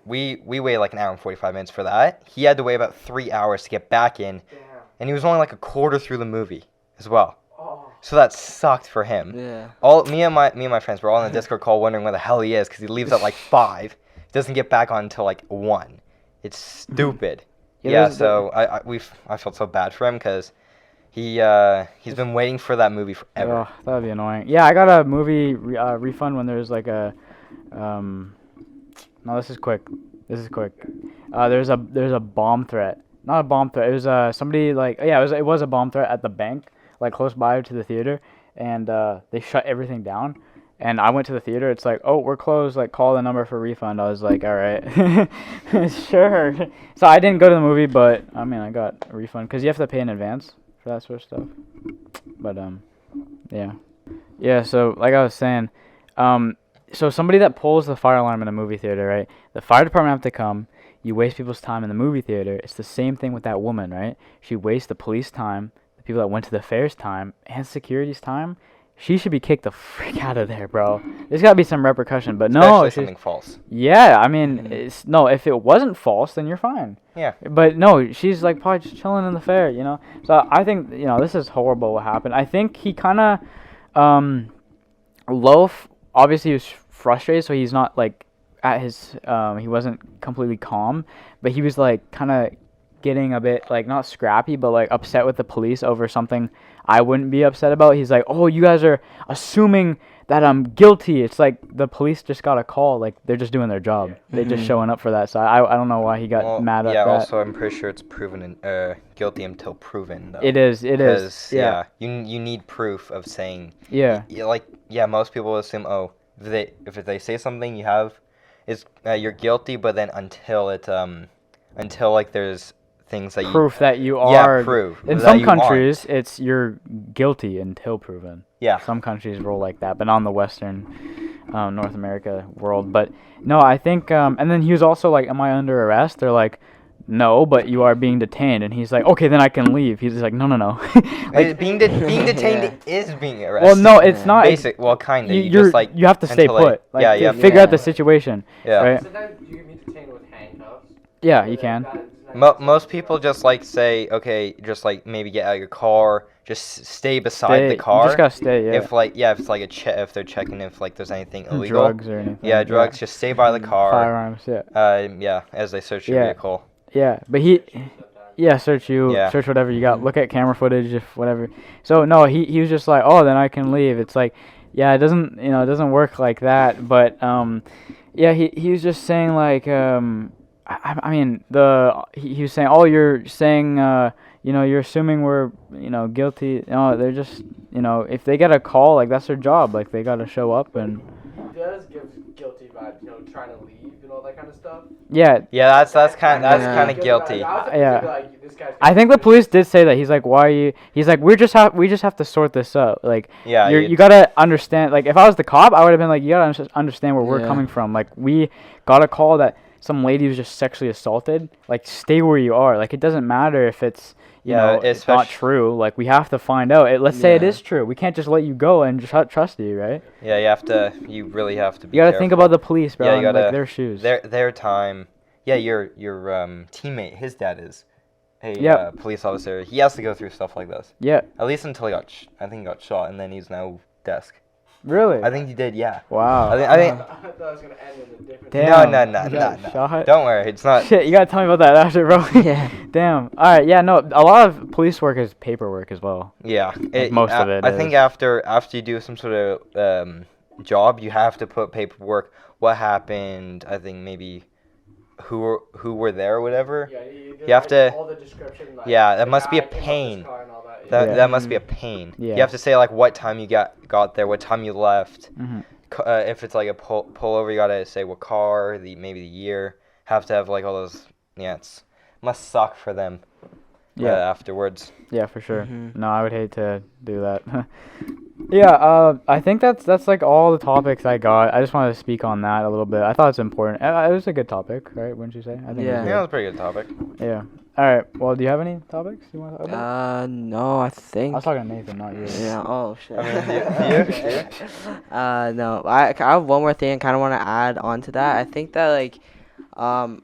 we waited like an hour and 45 minutes for that. He had to wait about 3 hours to get back in, Damn. and he was only like a quarter through the movie as well. Oh. So that sucked for him. Yeah. Me and my friends were all in the Discord call wondering where the hell he is because he leaves at like 5. He doesn't get back on until like 1. It's stupid. Yeah, so I felt so bad for him because he's been waiting for that movie forever. Oh, that would be annoying. Yeah, I got a movie refund when there's like a no, this is quick. There's a bomb threat. Not a bomb threat. It was somebody like yeah, it was a bomb threat at the bank like close by to the theater, and they shut everything down. And I went to the theater. It's like, oh, we're closed. Like, call the number for refund. I was like, all right, sure. So I didn't go to the movie, but I mean, I got a refund because you have to pay in advance for that sort of stuff. But yeah. So like I was saying, so somebody that pulls the fire alarm in a movie theater, right? The fire department have to come. You waste people's time in the movie theater. It's the same thing with that woman, right? She wastes the police time, the people that went to the fair's time, and security's time. she should be kicked the frick out of there, bro. There's got to be some repercussion. But no, Especially she's, something false. yeah, I mean, Mhm. it's, no, if it wasn't false, then you're fine. Yeah. But no, she's like probably just chilling in the fair, you know. So I think, you know, this is horrible what happened. I think he kind of, obviously he was frustrated, so he's not like at his, he wasn't completely calm, but he was like kind of getting a bit like not scrappy, but like upset with the police over something I wouldn't be upset about. He's like, "Oh, you guys are assuming that I'm guilty." It's like the police just got a call, like they're just doing their job. They're just Mhm. showing up for that. So I don't know why he got Well, mad at yeah. that. Also, I'm pretty sure it's proven guilty until proven though. It is. Because Yeah. you need proof of saying. Yeah. Like most people assume, oh, if they say something you have, is you're guilty, but then until like there's things that Proof that you yeah, are. prove In that some you countries, it's you're guilty until proven. Yeah. Some countries roll like that, but not in the Western North America world. But no, I think, and then he was also like, "Am I under arrest?" They're like, "No, but you are being detained." And he's like, "Okay, then I can leave." He's like, "No, no, no." Like, being detained is being arrested. Well, no, it's Yeah. not. Basic. Well, kind of. You You're just like you have to stay until, like- put. Like, yeah, to you have to- figure out the Yeah. situation. yeah. Right. Sometimes you can be detained with handcuffs. Yeah, you can. Most people just like say, okay, just like maybe get out of your car, just stay beside the car. You just gotta stay. Yeah. If it's like if they're checking if like there's anything illegal. Drugs or anything. Yeah, drugs. Just stay by the car. Firearms. Yeah. Yeah, as they search your Yeah. vehicle. Yeah, but search you, Yeah. search whatever you got. Look at camera footage, if whatever. So no, he was just like, "Oh, then I can leave." It's like, yeah, it doesn't work like that. But yeah, he was just saying like, I mean, he was saying, "Oh, you're saying, you're assuming we're, guilty." No, they're just, if they get a call, like that's their job. Like they gotta show up and. He does give guilty vibes, trying to leave and all that kind of stuff. Yeah, Yeah, that's kind Yeah. of guilty. Yeah. I think the police did say that. He's like, "Why are you?" He's like, we just have to sort this out. Like, Yeah, you gotta understand. Like, if I was the cop, I would have been like, "You gotta understand where we're Yeah. coming from." Like, we got a call that some lady was just sexually assaulted. Like, stay where you are. Like, it doesn't matter if it's it's not true. Like, we have to find out. Let's say it Yeah. is true. We can't just let you go and just trust you, right? Yeah, you really have to be You gotta think careful. about the police, bro. Yeah, you and, gotta- like their shoes. Their time. Yeah, your teammate, his dad is a Yep. police officer. He has to go through stuff like this. Yeah, At least until he got I think he got shot, and then he's now desk. really. I think he did, yeah. Wow. I think I thought it was gonna end in a different. Damn. no. You got shot? Don't worry, it's not. Shit, you gotta tell me about that after, bro. Yeah. Damn. All right. Yeah. No. A lot of police work is paperwork as well. Yeah, most of it I think is. after you do some sort of job, you have to put paperwork. What happened? I think maybe who were there or whatever. Yeah, You have to- all the description. Like, Yeah, that the must be a guy came up pain. this car and all that, That Yeah. that must be a pain. Yeah. You have to say like what time you got there, what time you left. Mm-hmm. If it's like a pullover, you gotta say what car, maybe the year. Have to have like all those. Yeah, must suck for them. Yeah. Afterwards. Yeah, for sure. Mhm. No, I would hate to do that. Yeah. I think that's like all the topics I got. I just wanted to speak on that a little bit. I thought it's important. It was a good topic, right? Wouldn't you say? I think. It Yeah. was Yeah, that's a pretty good topic. good. Yeah. All right. Well, do you have any topics you want to talk about? No, I I think. was talking to Nathan, not you. Yeah. Oh shit. I mean, you? No. I have one more thing I kind of want to add on to that. I think that like,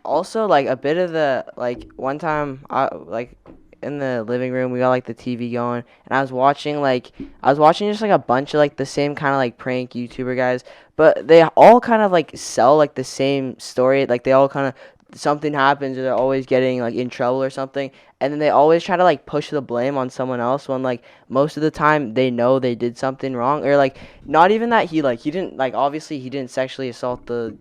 also like a bit of the like one time like in the living room we got like the TV going and I was watching just like a bunch of like the same kind of like prank YouTuber guys, but they all kind of like sell like the same story. Like they all kind of something happens or they're always getting like in trouble or something, and then they always try to like push the blame on someone else when like most of the time they know they did something wrong, or like not even that he didn't like obviously he didn't sexually assault the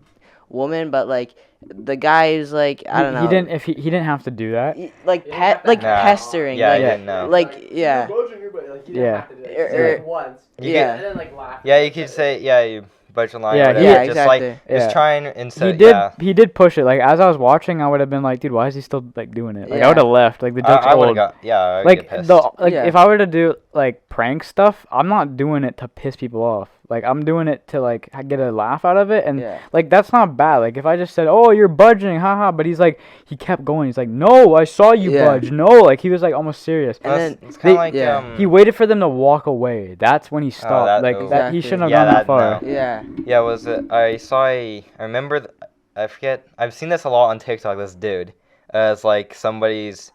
woman, but like the guy is like I don't know, He didn't. If he didn't have to do that. like Yeah, like Nah. pestering, Yeah, I like, didn't know. like yeah. You're approaching her, but, like, you didn't Yeah. have to do it. Er, Just do it er, once. yeah. And then like laugh. Yeah, you could say you bunch of line. Yeah, whatever. yeah, just like exactly. just Yeah. trying instead. He did. Yeah. He did push it. Like as I was watching, I would have been like, "Dude, why is he still like doing it?" Like I Yeah. would have left. Like the joke's I would have old. got. Yeah, I would Like get pissed. like Yeah. if I were to do like prank stuff, I'm not doing it to piss people off. Like I'm doing it to like get a laugh out of it, and Yeah. like that's not bad. Like if I just said, "Oh, you're budging, haha," but he's like, he kept going. He's like, "No, I saw you Yeah. budge." No, like he was like almost serious. And then it's kind of they- like yeah. He waited for them to walk away. That's when he stopped. that- like oh. that, he Exactly. shouldn't have Yeah, gone that that- far. no. Yeah. Yeah, was it? I remember. I forget. I've seen this a lot on TikTok. This dude, it's like somebody's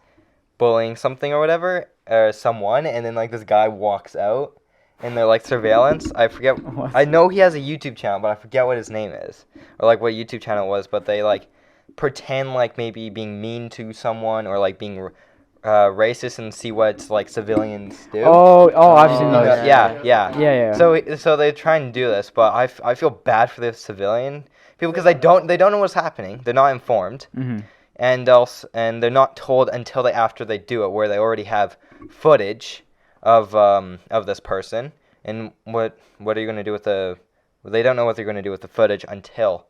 bullying something or whatever, or someone, and then like this guy walks out, and they're like surveillance. I forget. What? I know he has a YouTube channel, but I forget what his name is, or like what YouTube channel was. But they like pretend like maybe being mean to someone or like being racist and see what like civilians do. Oh, I've seen Oh, those. Yeah. Yeah. So they try and do this, but I feel bad for the civilian people because they don't know what's happening. They're not informed, Mhm. and they're not told until after they do it, where they already have footage of this person. And what are you gonna do with they don't know what they're gonna do with the footage until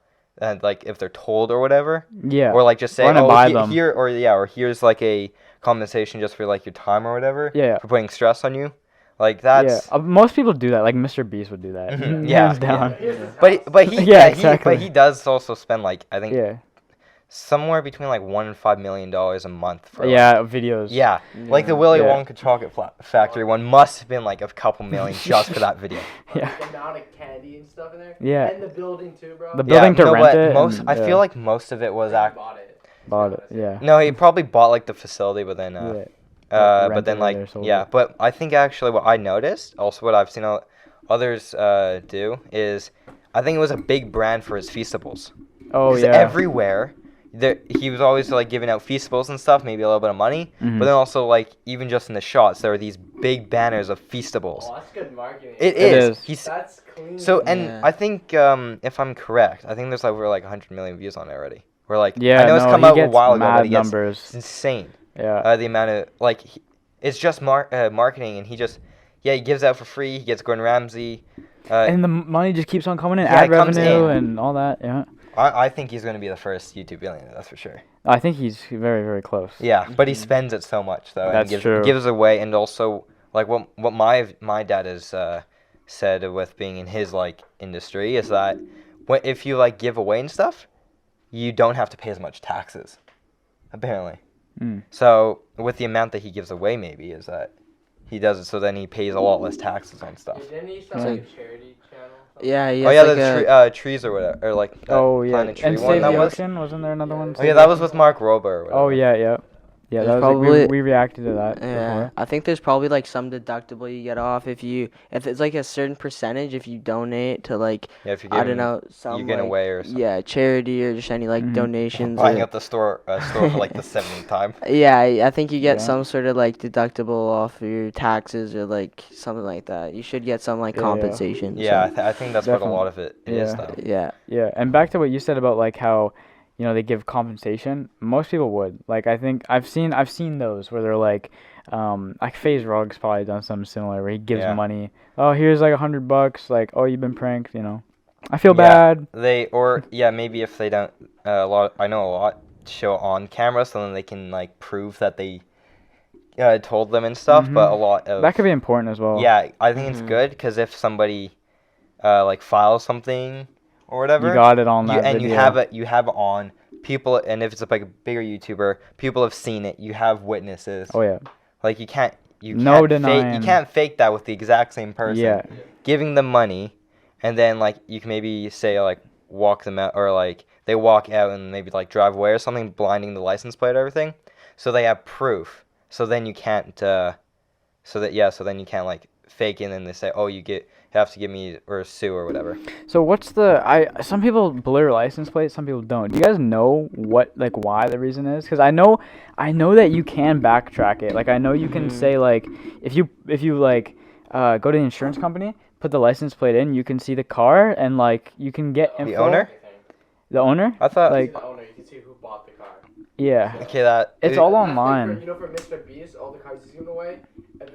like if they're told or whatever. Yeah. Or like just say, Run it by them. here or here's like a compensation just for like your time or whatever. Yeah. For putting stress on you. Like that's Most people do that. Like Mr. Beast would do that. Mhm, yeah, Hands down. but he Yeah, exactly. he does also spend like I think Yeah. somewhere between like $1 and $5 million a month for Videos. yeah, like the Willy Yeah. Wonka chocolate factory one must have been like a couple million just for that video. Yeah. The amount of candy and stuff in there. Yeah. And the building too, bro. The building to no, rent but it. most and, I yeah. feel like most of it was bought it. Bought it. Yeah. no, he probably bought like the facility, but then Yeah. but rented then it like or sold yeah, it. but I think actually what I noticed, also what I've seen others do is I think it was a big brand for his Feastables. Oh 'Cause yeah. everywhere he was always like giving out Feastables and stuff, maybe a little bit of money, Mhm. but then also like even just in the shots there were these big banners of Feastables. Oh, that's good marketing. It It is. is. He's That's clean. so and Yeah. I think if I'm correct, I think there's like over like 100 million views on it already. We're like Yeah. I know it's no, come he out a gets while ago, mad but he gets numbers. it's insane. Yeah. The amount of like it's just marketing, and he gives out for free. He gets Gordon Ramsay. And the money just keeps on coming in. yeah, Ad it comes revenue in. and all that. Yeah. I think he's going to be the first YouTube billionaire. That's for sure. I think he's very, very close. Yeah, but he spends it so much though. That's and true. Gives away, and also like what my dad has said with being in his like industry is that if you like give away and stuff, you don't have to pay as much taxes. Apparently. Mm. So with the amount that he gives away, maybe is that he does it so then he pays a lot less taxes on stuff. Didn't he start So- like a charity channel? Yeah. He Oh has yeah, like the trees or whatever, or like that Oh yeah. Planet Tree And one Save that the was. Ocean. Wasn't there another one? Oh yeah, that was with Mark Rober. Or whatever. Oh yeah. Yeah. Yeah. There's That was probably- we reacted to that Yeah, before. I think there's probably like some deductible you get off if it's like a certain percentage if you donate to like Yeah, if you're I giving, don't know some you're getting like, away or something. yeah charity or just any like Mhm. donations. Buying or- up the store for like the 7th time. yeah, I think you get Yeah. some sort of like deductible off your taxes or like something like that. You should get some like Yeah, yeah. compensation. Yeah, so- I think that's what a Definitely. lot of it is Yeah. though. yeah. Yeah, and back to what you said about like how, they give compensation. Most people would. Like I think I've seen those where they're like FaZe Rug's probably done something similar where he gives Yeah. money. Oh, here's like $100. Like, oh, you've been pranked. I feel Yeah. bad. Maybe if they don't I know a lot show on camera so then they can like prove that they told them and stuff, but Mhm. a lot of That could be important as well. yeah, I think it's Mhm. good because if somebody like files something or whatever, You got it on that and video. you have it on people, and if it's like a bigger YouTuber, people have seen it. You have witnesses. Oh yeah. Like you can't No fake, denying. you can't fake that with the exact same person. Yeah. Giving them money, and then like you can maybe say like walk them out, or like they walk out and maybe like drive away or something, blinding the license plate or everything, so they have proof. So then you can't so then you can't like fake it and then they say, oh, you have to give me or sue or whatever. So what's some people blur license plates, some people don't. Do you guys know why the reason is? Because I know that you can backtrack it. Like I know you can say like if you go to the insurance company, put the license plate in, you can see the car and like you can get info. The owner? The owner? I thought Like The owner, you can see who bought the car. yeah. okay that It's it- all I think online. for Mr. Beast, all the cars he's giving away, and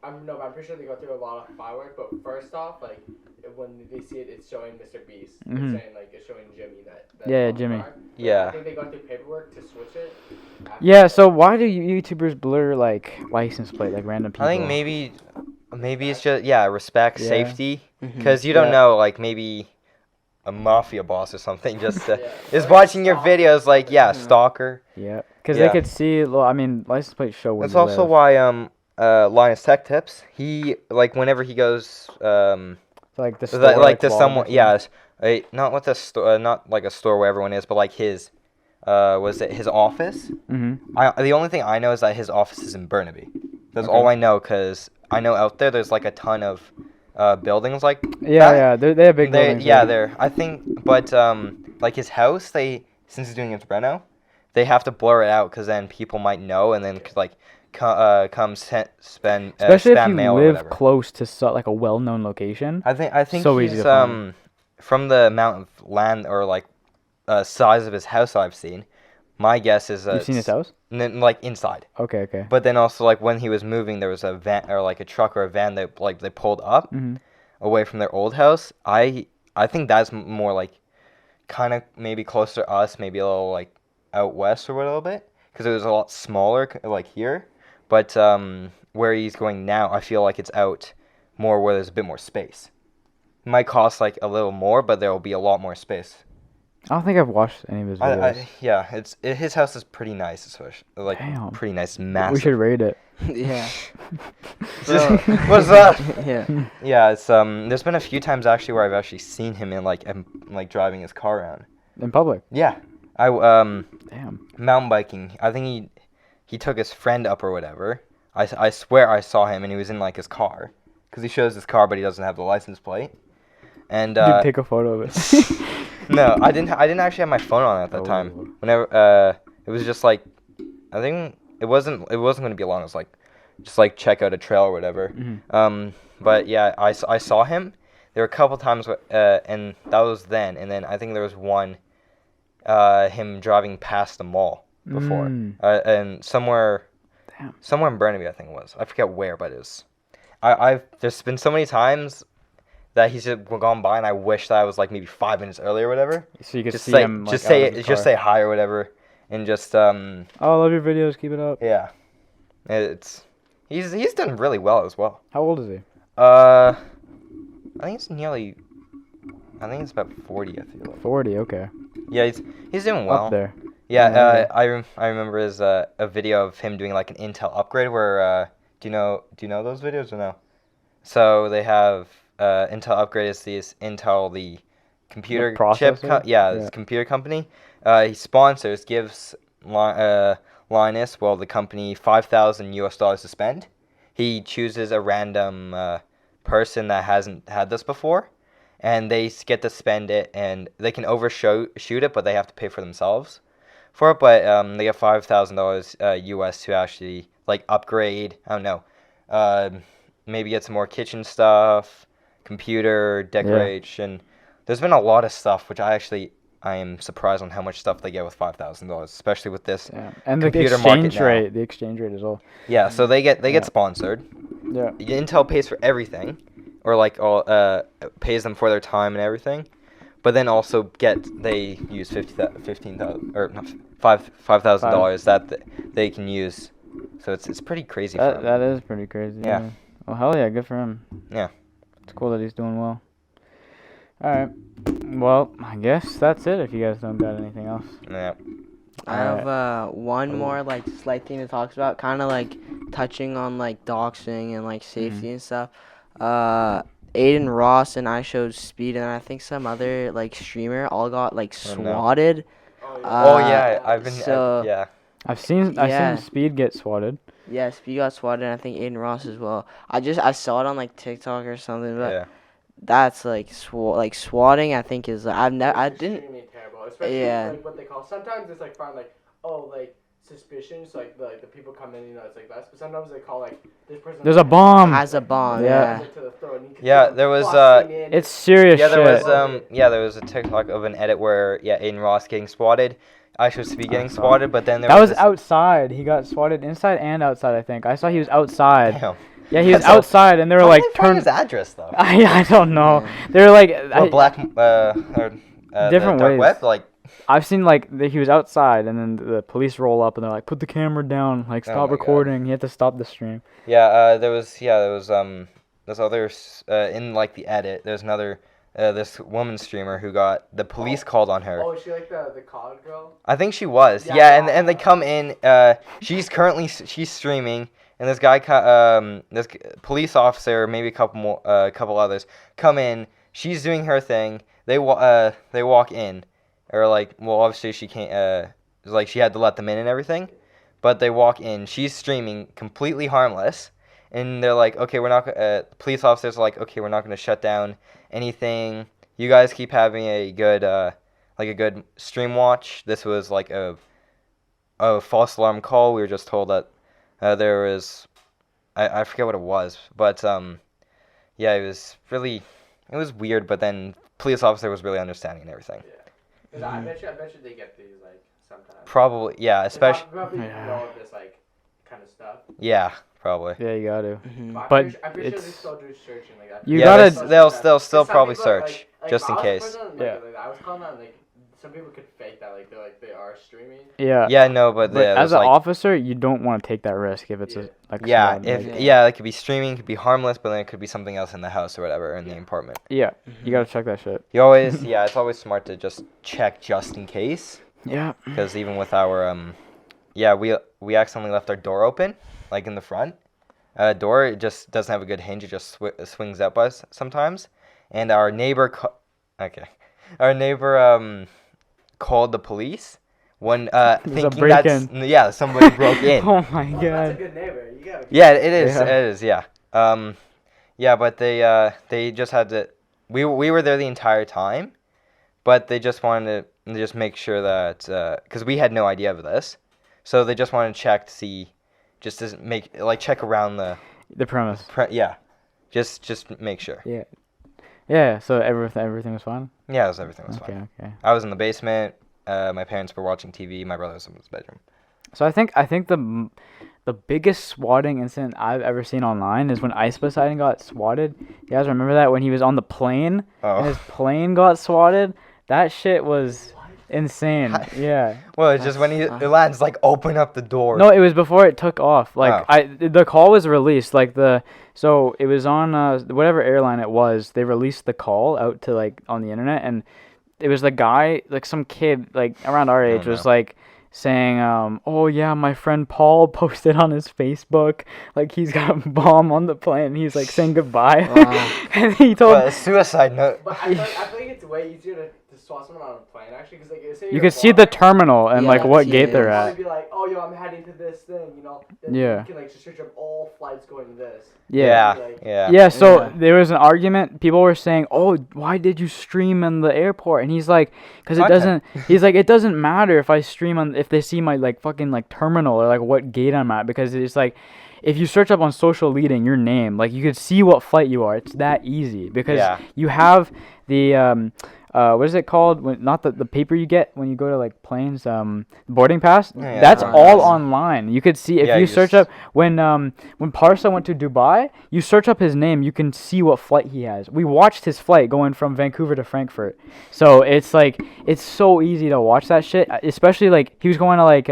I'm pretty sure they go through a lot of firework. But first off, like when they see it, it's showing Mr. Beast. Mhm. It's showing Jimmy that Yeah, on the Jimmy. car. But Yeah. I think they go through paperwork to switch it. after Yeah, that. so why do YouTubers blur like license plate like random people? I think maybe maybe it's just respect, Yeah. safety, Mhm. because you don't Yeah. know, like maybe a mafia boss or something just Yeah. is Or watching your stalker. videos, like Mhm. stalker. Yeah, because Yeah. they could see. Well, I mean, license plates show where That's you also live. why Linus Tech Tips, he like whenever he goes So, like the store, like to Walmart or someone, something. yeah, not with the store, not like a store where everyone is, but like his was it his office? Mm-hmm. The only thing I know is that his office is in Burnaby. That's Okay. all I know, because I know out there's like a ton of buildings like Yeah, that. yeah, they have big buildings. Yeah, they're I think, but like his house, since he's doing it in reno, they have to blur it out because then people might know and then could like come spend Especially if spam you mail or live whatever. close to like a well-known location. I think so easy he's to find. from the amount of land or like size of his house I've seen. My guess is You've seen his house? like inside. Okay, okay. But then also like when he was moving, there was a van or like a truck or a van that like they pulled up Mm-hmm. away from their old house. I think that's more like kind of maybe closer to us, maybe a little like out west or a little bit, because it was a lot smaller like here. But where he's going now, I feel like it's out more where there's a bit more space. It might cost like a little more, but there will be a lot more space. I don't think I've watched any of his videos. Yeah, his house is pretty nice, especially like Damn. pretty nice, massive. We should rate it. Yeah. Just- what's up? Yeah. Yeah, it's there's been a few times actually where I've actually seen him in like driving his car around. In public. Yeah, I Damn. mountain biking. I think he took his friend up or whatever. I swear I saw him and he was in like his car, because he shows his car but he doesn't have the license plate. And Dude, take a photo of it. no, I didn't actually have my phone on at that time. Oh. Whenever it was just like, I think it wasn't going to be long. It was like just like check out a trail or whatever. Mhm. But yeah, I saw him. There were a couple times and that was then, and then I think there was one him driving past the mall before. Mm. And somewhere in Burnaby, I think it was. I forget where, but it was. There's been so many times that he's just gone by, and I wish that I was like maybe 5 minutes early or whatever. So you could Just see say, him. Like, just out of his say, car. just say hi or whatever, and just Oh, I love your videos. Keep it up. yeah. He's done really well as well. How old is he? I think it's about 40. I feel like. 40. Okay. Yeah, he's doing well. Up there. Yeah, I remember his a video of him doing like an Intel upgrade where do you know those videos or no? So they have Intel upgrade is this Intel the computer chip processor? this computer company. He sponsors gives Linus the company $5,000 to spend. He chooses a random person that hasn't had this before, and they get to spend it, and they can shoot it, but they have to pay for themselves for it. But they get $5,000 US to actually like upgrade. I don't know, maybe get some more kitchen stuff, computer decoration. There's been a lot of stuff which I am surprised on how much stuff they get with $5,000, especially with this and the computer market exchange now. rate. The exchange rate is all. Yeah, so they get sponsored. Yeah. Intel pays for everything, or like all pays them for their time and everything, but then also they use $15,000 or not $5,000 that they can use. So it's pretty crazy. For him. That is pretty crazy. Yeah. Well, hell yeah, good for him. Yeah. It's cool that he's doing well. All right. Well, I guess that's it. If you guys don't got anything else. Yeah. I have one more like slight thing to talk about, kind of like touching on like doxing and like safety and stuff. Aiden Ross and I showed Speed, and I think some other like streamer all got like swatted. Oh yeah, I've been yeah. I've seen Speed get swatted. Yeah, Speed got swatted, and I think Aiden Ross as well. I saw it on like TikTok or something, but that's like swatting. I think is I didn't. Extremely terrible, especially like what they call. Sometimes it's like fun, like like suspicions, like the people come in, it's like that. But sometimes they call like this person. There's a bomb. Has a bomb. Yeah. Yeah, there was It's serious shit. There was a TikTok of an edit where Aiden Ross getting swatted. I should be getting swatted, but then that was outside. He got swatted inside and outside. I think I saw he was outside. Damn. Yeah, he was outside, and they were like, "Turn his address though." I don't know. They were like, the different dark ways. web, like. I've seen he was outside, and then the police roll up, and they're like, "Put the camera down, like stop recording." He had to stop the stream. Yeah, there was in like the edit. There's another this woman streamer who got the police called on her. Oh, is she like the COD girl? I think she was. Yeah, Yeah, yeah. and they come in. She's streaming, and this guy, this police officer, maybe a couple others, come in. She's doing her thing. They walk in, or like, well, obviously she can't. Like she had to let them in and everything, but they walk in. She's streaming, completely harmless, and they're like, okay, we're not. Police officers are like, okay, we're not going to shut down anything. You guys keep having a good good stream watch. This was like a false alarm call. We were just told that there was I forget what it was, but yeah, it was weird. But then police officer was really understanding and everything. Yeah. 'Cause I bet you they get these like sometimes. Probably, yeah, especially. Probably know of this like kind of stuff. Yeah, probably. Yeah, you got to. But But I'm pretty sure they it's- still do searching like that. You Yeah, gotta- they'll still Some probably people are, search like, just in I was case. putting on, Yeah. like, I was calling that like some people could fake that like they are streaming. Yeah. Yeah, no, but But yeah, as there's an like officer, you don't want to take that risk if it's Yeah. a yeah, SWAT, if like- yeah, it could be streaming, it could be harmless, but then it could be something else in the house or whatever in the apartment. yeah, you gotta check that shit. You always it's always smart to just check just in case. Yeah. Because even with our we accidentally left our door open, like in the front door. It just doesn't have a good hinge. It just swings up us sometimes. And our neighbor called the police when thinking that somebody broke in. Oh my Well, god. that's a good neighbor. You gotta. Yeah, it is. Yeah. It is. Yeah. Yeah, but they just had to. We were there the entire time, but they just wanted to just make sure that because we had no idea of this, so they just wanted to check to see, just to check around the premise. just make sure. Yeah. Yeah. So everything was fine. Yeah, everything was Okay. fine. Okay. I was in the basement. My parents were watching TV. My brother was in his bedroom. So I think the biggest swatting incident I've ever seen online is when Ice Poseidon got swatted. You guys remember that when he was on the plane and his plane got swatted? That shit was insane. Yeah. Well, it's just when it lands, like open up the door. No, it was before it took off. Like Oh. the call was released. So it was on whatever airline it was. They released the call out to like on the internet, and it was the guy, like some kid like around our age was like saying, oh yeah, my friend Paul posted on his Facebook like he's got a bomb on the plane. He's like saying goodbye, and he told. Well, a suicide note. But I think it's way easier to swat someone on a plane actually, because like say You you're can see the terminal and Yeah, like what yeah, gate they're yeah. at. Be like, oh yo, I'm heading to this thing, you know. Then Yeah. You can like just search up all flights going to this. Yeah. Yeah. Yeah, so Yeah. there was an argument. People were saying, "Oh, why did you stream in the airport?" And he's like, "Cause it Content. doesn't." He's like, "It doesn't matter if I stream if they see my like fucking like terminal or like what gate I'm at, because it's like, if you search up on social leading your name, like you could see what flight you are. It's that easy because Yeah. you have the what is it called? Not the paper you get when you go to like planes, boarding pass. Yeah, That's boarding all pass. online. You could see if Yeah, you you search just- up when Parsa went to Dubai. You search up his name, you can see what flight he has. We watched his flight going from Vancouver to Frankfurt. So it's like it's so easy to watch that shit. Especially like he was going to like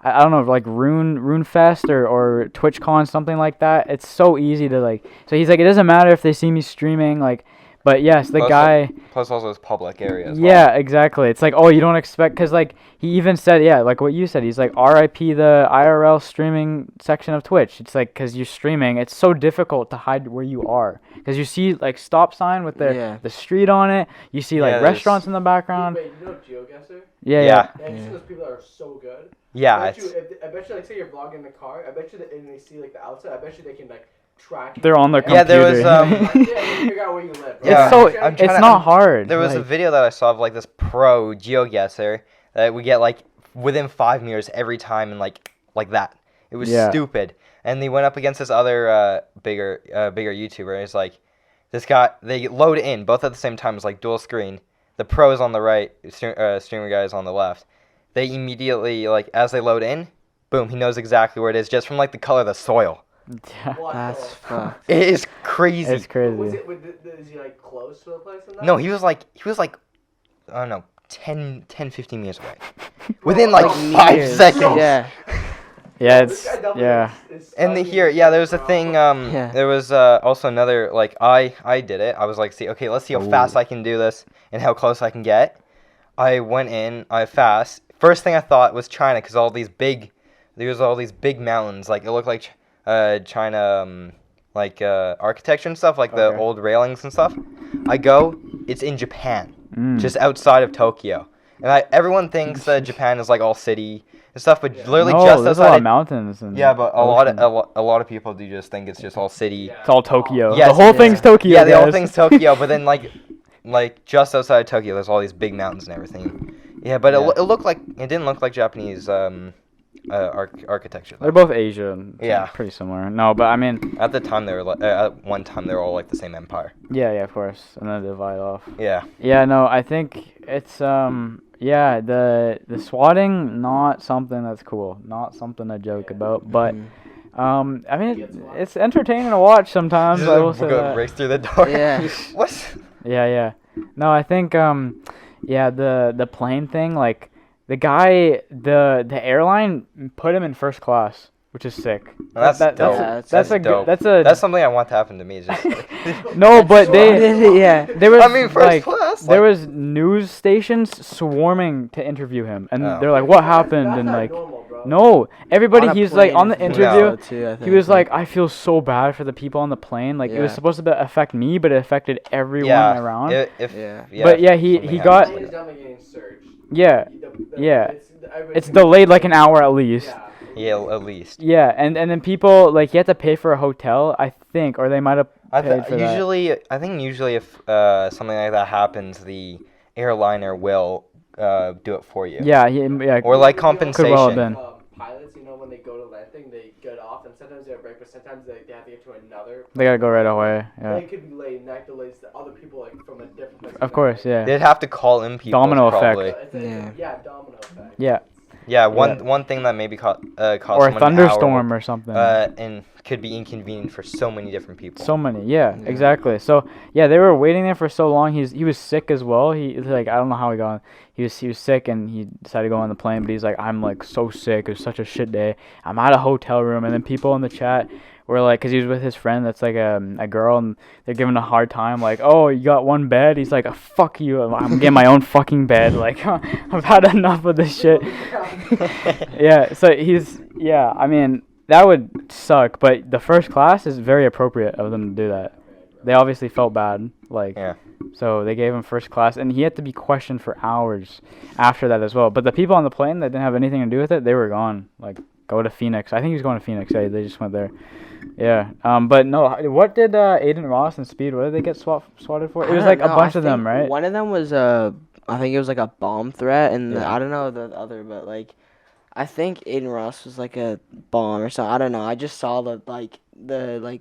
I don't know, like Rune Fest or TwitchCon, something like that. It's so easy to like. So he's like, it doesn't matter if they see me streaming, like. But yes, the Plus, guy. Plus also it's public area as Yeah, well. exactly. It's like, oh, you don't expect, because like he even said, yeah, like what you said. He's like, RIP the IRL streaming section of Twitch. It's like, because you're streaming, it's so difficult to hide where you are, because you see like stop sign with the street on it. You see like Yeah, restaurants in the background. Wait, you know GeoGuessr? Yeah. Yeah. Man, you see those people that are so good. Yeah, I bet you, it's- I bet you, like, say you're vlogging in the car. I bet you that, and they see like the outside. I bet you they can like track. They're on their Yeah, there was, computer. Yeah, they figure out where you live. Yeah. It's so I'm trying it's to- not hard. There was a like- video that I saw of like this pro GeoGuessr that we get like within 5 meters every time, and like that. It was Yeah. stupid. And they went up against this other bigger YouTuber. And it's like this guy. They load in both at the same time. It's like dual screen. The pro is on the right. Streamer guy is on the left. They immediately, like, as they load in, boom, he knows exactly where it is just from like the color of the soil. Yeah. What That's the- fucked. It is crazy. It's crazy. Is he like close to the place? In that? No, he was like I don't know, 10, 15 meters away. Within like Like 5 meters. seconds. Yeah. Yeah, This guy it's definitely yeah. is And studying here, his yeah, there was a bro. thing. Yeah. There was also another like I did it. I was like, okay, let's see how fast Ooh. I can do this and how close I can get. I went in, I fast. First thing I thought was China, because there was all these big mountains. Like it looked like China, architecture and stuff, like the Okay. old railings and stuff. I go, it's in Japan, Mm. just outside of Tokyo. And everyone thinks that Japan is like all city and stuff, but literally No, just there's a outside lot of of mountains and yeah, but a lot ocean. of a lot of people do just think it's just all city. Yeah. It's all Tokyo. Yes, the whole yeah. thing's Tokyo. Yeah, the whole guys. thing's Tokyo, but then like just outside of Tokyo, there's all these big mountains and everything. Yeah, but Yeah. it didn't look like Japanese architecture. They're Though. both Asian. Yeah. Pretty similar. No, but I mean, At the time, they were at one time they were all like the same empire. yeah, of course, and then they divide off. Yeah. Yeah, no, I think it's yeah, the swatting, not something that's cool, not something to joke about, but I mean it's entertaining to watch sometimes. I will say that. Race through the door. Yeah. What? Yeah. No, I think yeah, the plane thing, like the guy, the airline put him in first class, which is sick. That's dope. That's a dope. good, That's something I want to happen to me. Is just no, but they Yeah. there was I mean, first like class. there was news stations swarming to interview him, and Oh. they're like, "What happened?" That's And not like, normal, bro. no, everybody. On a He's like plane on the is interview. normal too, I He think. was like, "I feel so bad for the people on the plane. Like it was Yeah. supposed to affect me, but it affected everyone yeah. around." If Yeah. But yeah, he something got- happens He's with it. definitely getting searched. Yeah, yeah. Everybody's It's delayed like an hour at least. Yeah. Yeah, at least. Yeah, and then people like you have to pay for a hotel, I think, or they might have paid for that. I think usually if something like that happens, the airliner will do it for you. Yeah, yeah. Or like Could well have compensation. been. Pilots, when they go to landing, they get off, and sometimes they have break, but sometimes they have to get to another. They gotta go right away. Yeah. They could be late, and that delays the other people from a different place. Of course, yeah. They'd have to call in people. Domino effect. probably. Yeah. Domino effect. Yeah. Yeah, one thing that maybe cost Or a someone an hour, thunderstorm or something. and could be inconvenient for so many different people. So many, yeah, Yeah. exactly. So yeah, they were waiting there for so long. He was sick as well. He like I don't know how he got. He was sick and he decided to go on the plane. But he's like, I'm like so sick. It was such a shit day. I'm at a hotel room, and then people in the chat were like, cause he was with his friend that's like a girl, and they're giving a hard time like, oh, you got one bed. He's like, fuck you. I'm getting my own fucking bed. Like I've had enough of this shit. Yeah. So yeah. I mean. That would suck, but the first class is very appropriate of them to do that. They obviously felt bad, like, Yeah. so they gave him first class, and he had to be questioned for hours after that as well. But the people on the plane that didn't have anything to do with it, they were gone. Like, go to Phoenix. I think he was going to Phoenix. Yeah, they just went there. Yeah. But no, what did Aiden Ross and Speed? What did they get swatted for? It was like a bunch of them, right? One of them was I think it was like a bomb threat, and Yeah. I don't know the other, but like, I think Aiden Ross was like a bomb or something. I don't know. I just saw the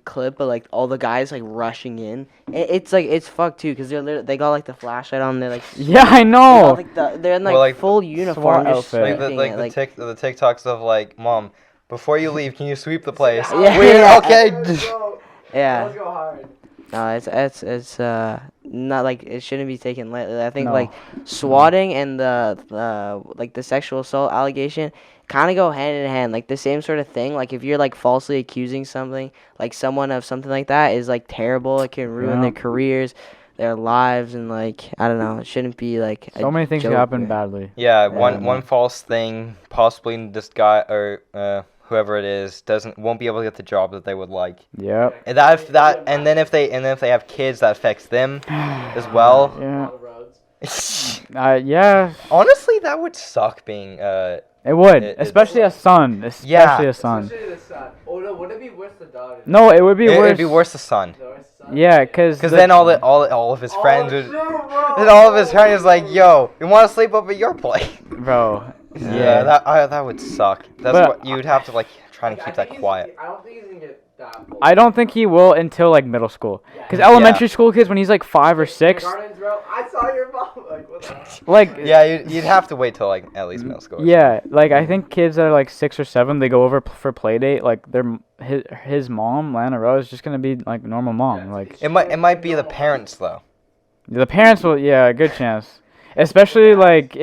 clip of like all the guys like rushing in. It's like it's fucked too, cause they got like the flashlight on. They're like Yeah, I they know. got, they're in like, Well, like, full uniform, just outfit. Like sweeping the it, the TikToks of like, Mom, before you leave, can you sweep the place? Yeah. Wait, Yeah. okay. Let's go. yeah. Let's go hard. No, it's not like it shouldn't be taken lightly. I think No. like swatting and the like the sexual assault allegation kind of go hand in hand. Like the same sort of thing. Like if you're like falsely accusing something, like someone of something like that is like terrible. It can ruin Yeah. their careers, their lives, and like I don't know. It shouldn't be like So many things could joke happen or- badly. Yeah, Yeah. one false thing, possibly this guy or whoever it is won't be able to get the job that they would like. Yep. And and then if they have kids, that affects them as well. Yeah. On the roads. Yeah. Honestly, that would suck being It would, It's- especially a son. Especially Yeah. a son. Especially the son. Oh no, would it be worse the daughter? No, it would be worse. it'd be worse the son. The son? Yeah, cause Then all of his friends would. Then all of his friends like, yo, we want to sleep up at your place. bro. Yeah, that would suck. That's But what you'd have to like try to keep that quiet. I don't think he's gonna get that. Full. I don't think he will until like middle school. Cause Yeah. elementary school kids, when he's like 5 or 6, Kindergartens, bro. I saw your mom. Like what the? like Yeah, you'd have to wait till like at least middle school. or yeah, like I think kids that are like 6 or 7, they go over for play date. Like his mom, Lana Rose, is just gonna be like normal mom. Like something. It might be the parents though. the parents will, yeah, good chance. Especially like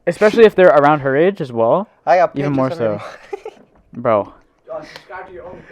especially if they're around her age as well. I got Even pictures more of your so. mom. Bro. Subscribe to your own.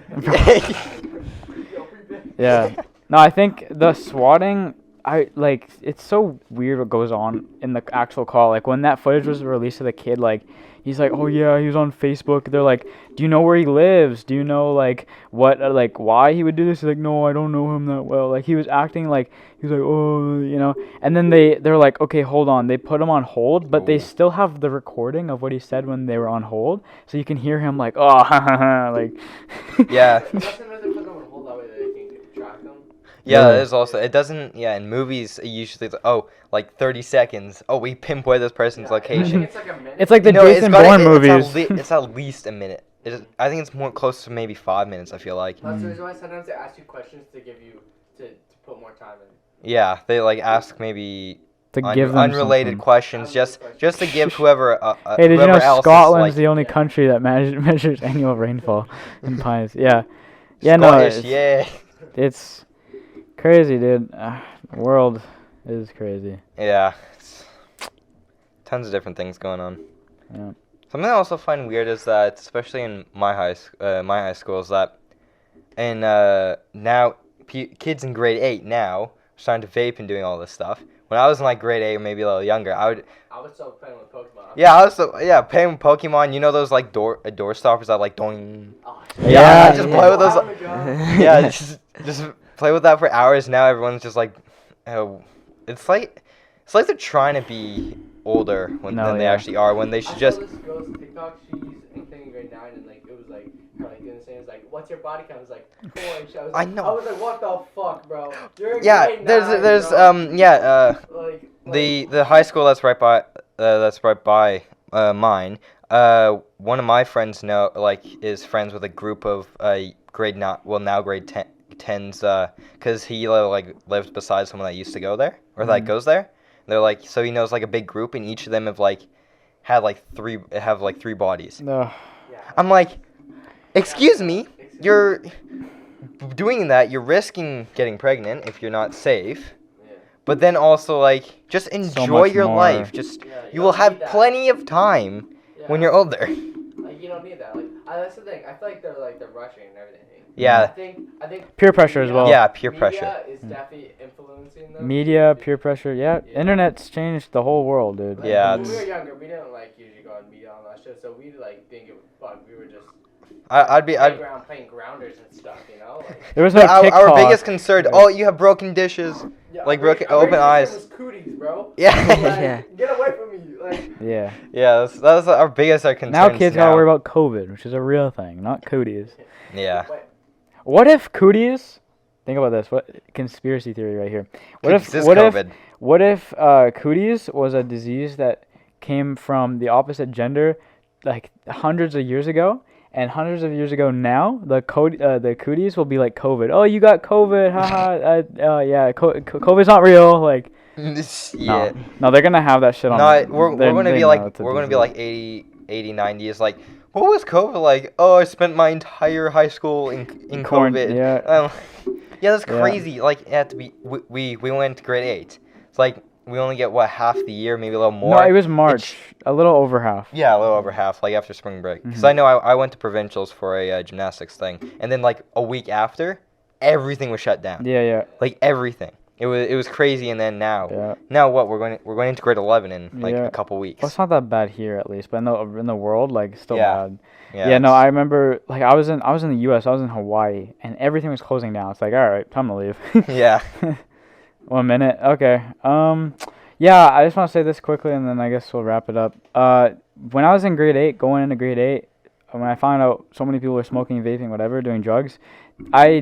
Yeah. No, I think the swatting, it's so weird what goes on in the actual call. Like, when that footage was released to the kid, like, he's like, oh, yeah, he was on Facebook. They're like, do you know where he lives? Do you know, like, what, why he would do this? He's like, no, I don't know him that well. Like, he was acting like, he was like, oh, you know. And then they're like, okay, hold on. They put him on hold, but they still have the recording of what he said when they were on hold. So you can hear him, like, oh, like. Yeah. Yeah, Yeah. there's also, it doesn't, in movies, it usually, like 30 seconds. Oh, we pinpoint this person's location. It's like a minute. It's like the No, it's Jason gotta- Bourne it- movies. It's at least a minute. I think it's more close to maybe 5 minutes, I feel like. That's the reason why sometimes they ask you questions to give you, to put more time in. Yeah, they, like, ask maybe To give them unrelated something. questions, just to give whoever, Hey, did you whoever know else Scotland's is, the only country that measures annual rainfall in pints? Yeah. Yeah, no, Scottish, yeah. it's crazy, dude. The world is crazy. Yeah. Tons of different things going on. Yeah. Something I also find weird is that, especially in my high school, is that, and now kids in grade 8 now are starting to vape and doing all this stuff. When I was in like grade 8 or maybe a little younger, I was still playing with Pokemon. Yeah, I was playing with Pokemon. You know those like door stoppers that like doing. Oh, Yeah, I just play with those. Yeah, just play with that for hours. Now everyone's just like, it's like they're trying to be older than they actually are. When they should just. I saw this girl's TikTok. She's in grade 9, and like it was like her like doing the same. It was like, "What's your body count?" I was like, 4. I know. I was like, "What the fuck, bro?" You're in Yeah, grade 9, there's bro. the high school that's right by mine. One of my friends is friends with a group of grade 10s because he lived beside someone that used to go there or that goes there. They're like, so he knows like a big group, and each of them have three bodies. Ugh. I'm like, excuse me, you're doing that. You're risking getting pregnant if you're not safe. But then also, like, just enjoy much your more. life. You will have plenty of time when you're older. Like, you don't need that. Like, that's the thing. I feel like they're rushing and everything. Yeah. I think Peer pressure as well. Yeah, peer pressure. Media is definitely influencing them. Media, peer pressure. Yeah, internet's changed the whole world, dude. Like, Yeah, when we were younger, we didn't usually go on media on that shit, so we didn't give a fuck. We were just playing grounders and stuff, you know. Like, There was no our TikTok. biggest concern. Oh, you have broken dishes. Broken open eyes. Was cooties, bro. Yeah. Yeah. Get away from me. Like, Yeah. Yeah, that was our biggest concern. Now kids gotta worry about COVID, which is a real thing, not cooties. Yeah. What if cooties? Think about this. What conspiracy theory right here? What if cooties was a disease that came from the opposite gender, like hundreds of years ago, and hundreds of years ago now, the cooties will be like COVID. Oh, you got COVID, haha. Yeah, COVID's not real. Like, Yeah. no, they're gonna have that shit on. No, we're gonna be like 80, 90s. Like, what was COVID like? Oh, I spent my entire high school in COVID. Yeah. Yeah, that's crazy. Like, it had to be. We went to grade 8. It's like we only get half the year, maybe a little more. No, it was March. A little over half. Yeah, a little over half, like after spring break. Because I know I went to provincials for a gymnastics thing, and then like a week after, everything was shut down. Yeah. Like everything. It was crazy, and then now what we're going into grade 11 in like a couple weeks. Well, it's not that bad here at least, but in the world, like, still bad. Yeah, no, I remember, like, I was in the U.S. I was in Hawaii, and everything was closing down. It's like, all right, time to leave. Yeah. 1 minute. Okay. Yeah, I just want to say this quickly, and then I guess we'll wrap it up. When I was in grade 8, going into grade 8, when I found out so many people were smoking, vaping, whatever, doing drugs, I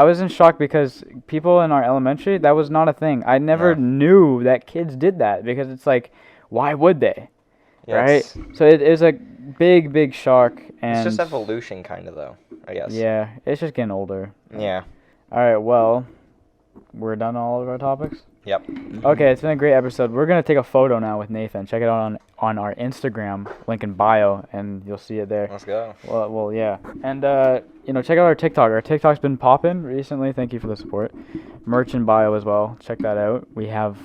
was in shock because people in our elementary, that was not a thing. I never knew that kids did that because it's like, why would they? Yeah, right? So it is a big shock. And it's just evolution kind of, though, I guess. Yeah, it's just getting older. Yeah. All right, well, we're done all of our topics? Yep. Okay, it's been a great episode. We're going to take a photo now with Nathan. Check it out on our Instagram, link in bio, and you'll see it there. Let's go. Well, yeah. And, check out our TikTok. Our TikTok's been popping recently. Thank you for the support. Merch in bio as well. Check that out. We have,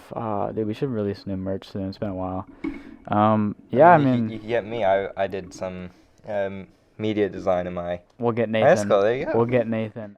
we should release new merch soon. It's been a while. Yeah, I you mean, you can get me. I did some media design in my we'll get high Nathan. school. There you go. We'll get Nathan.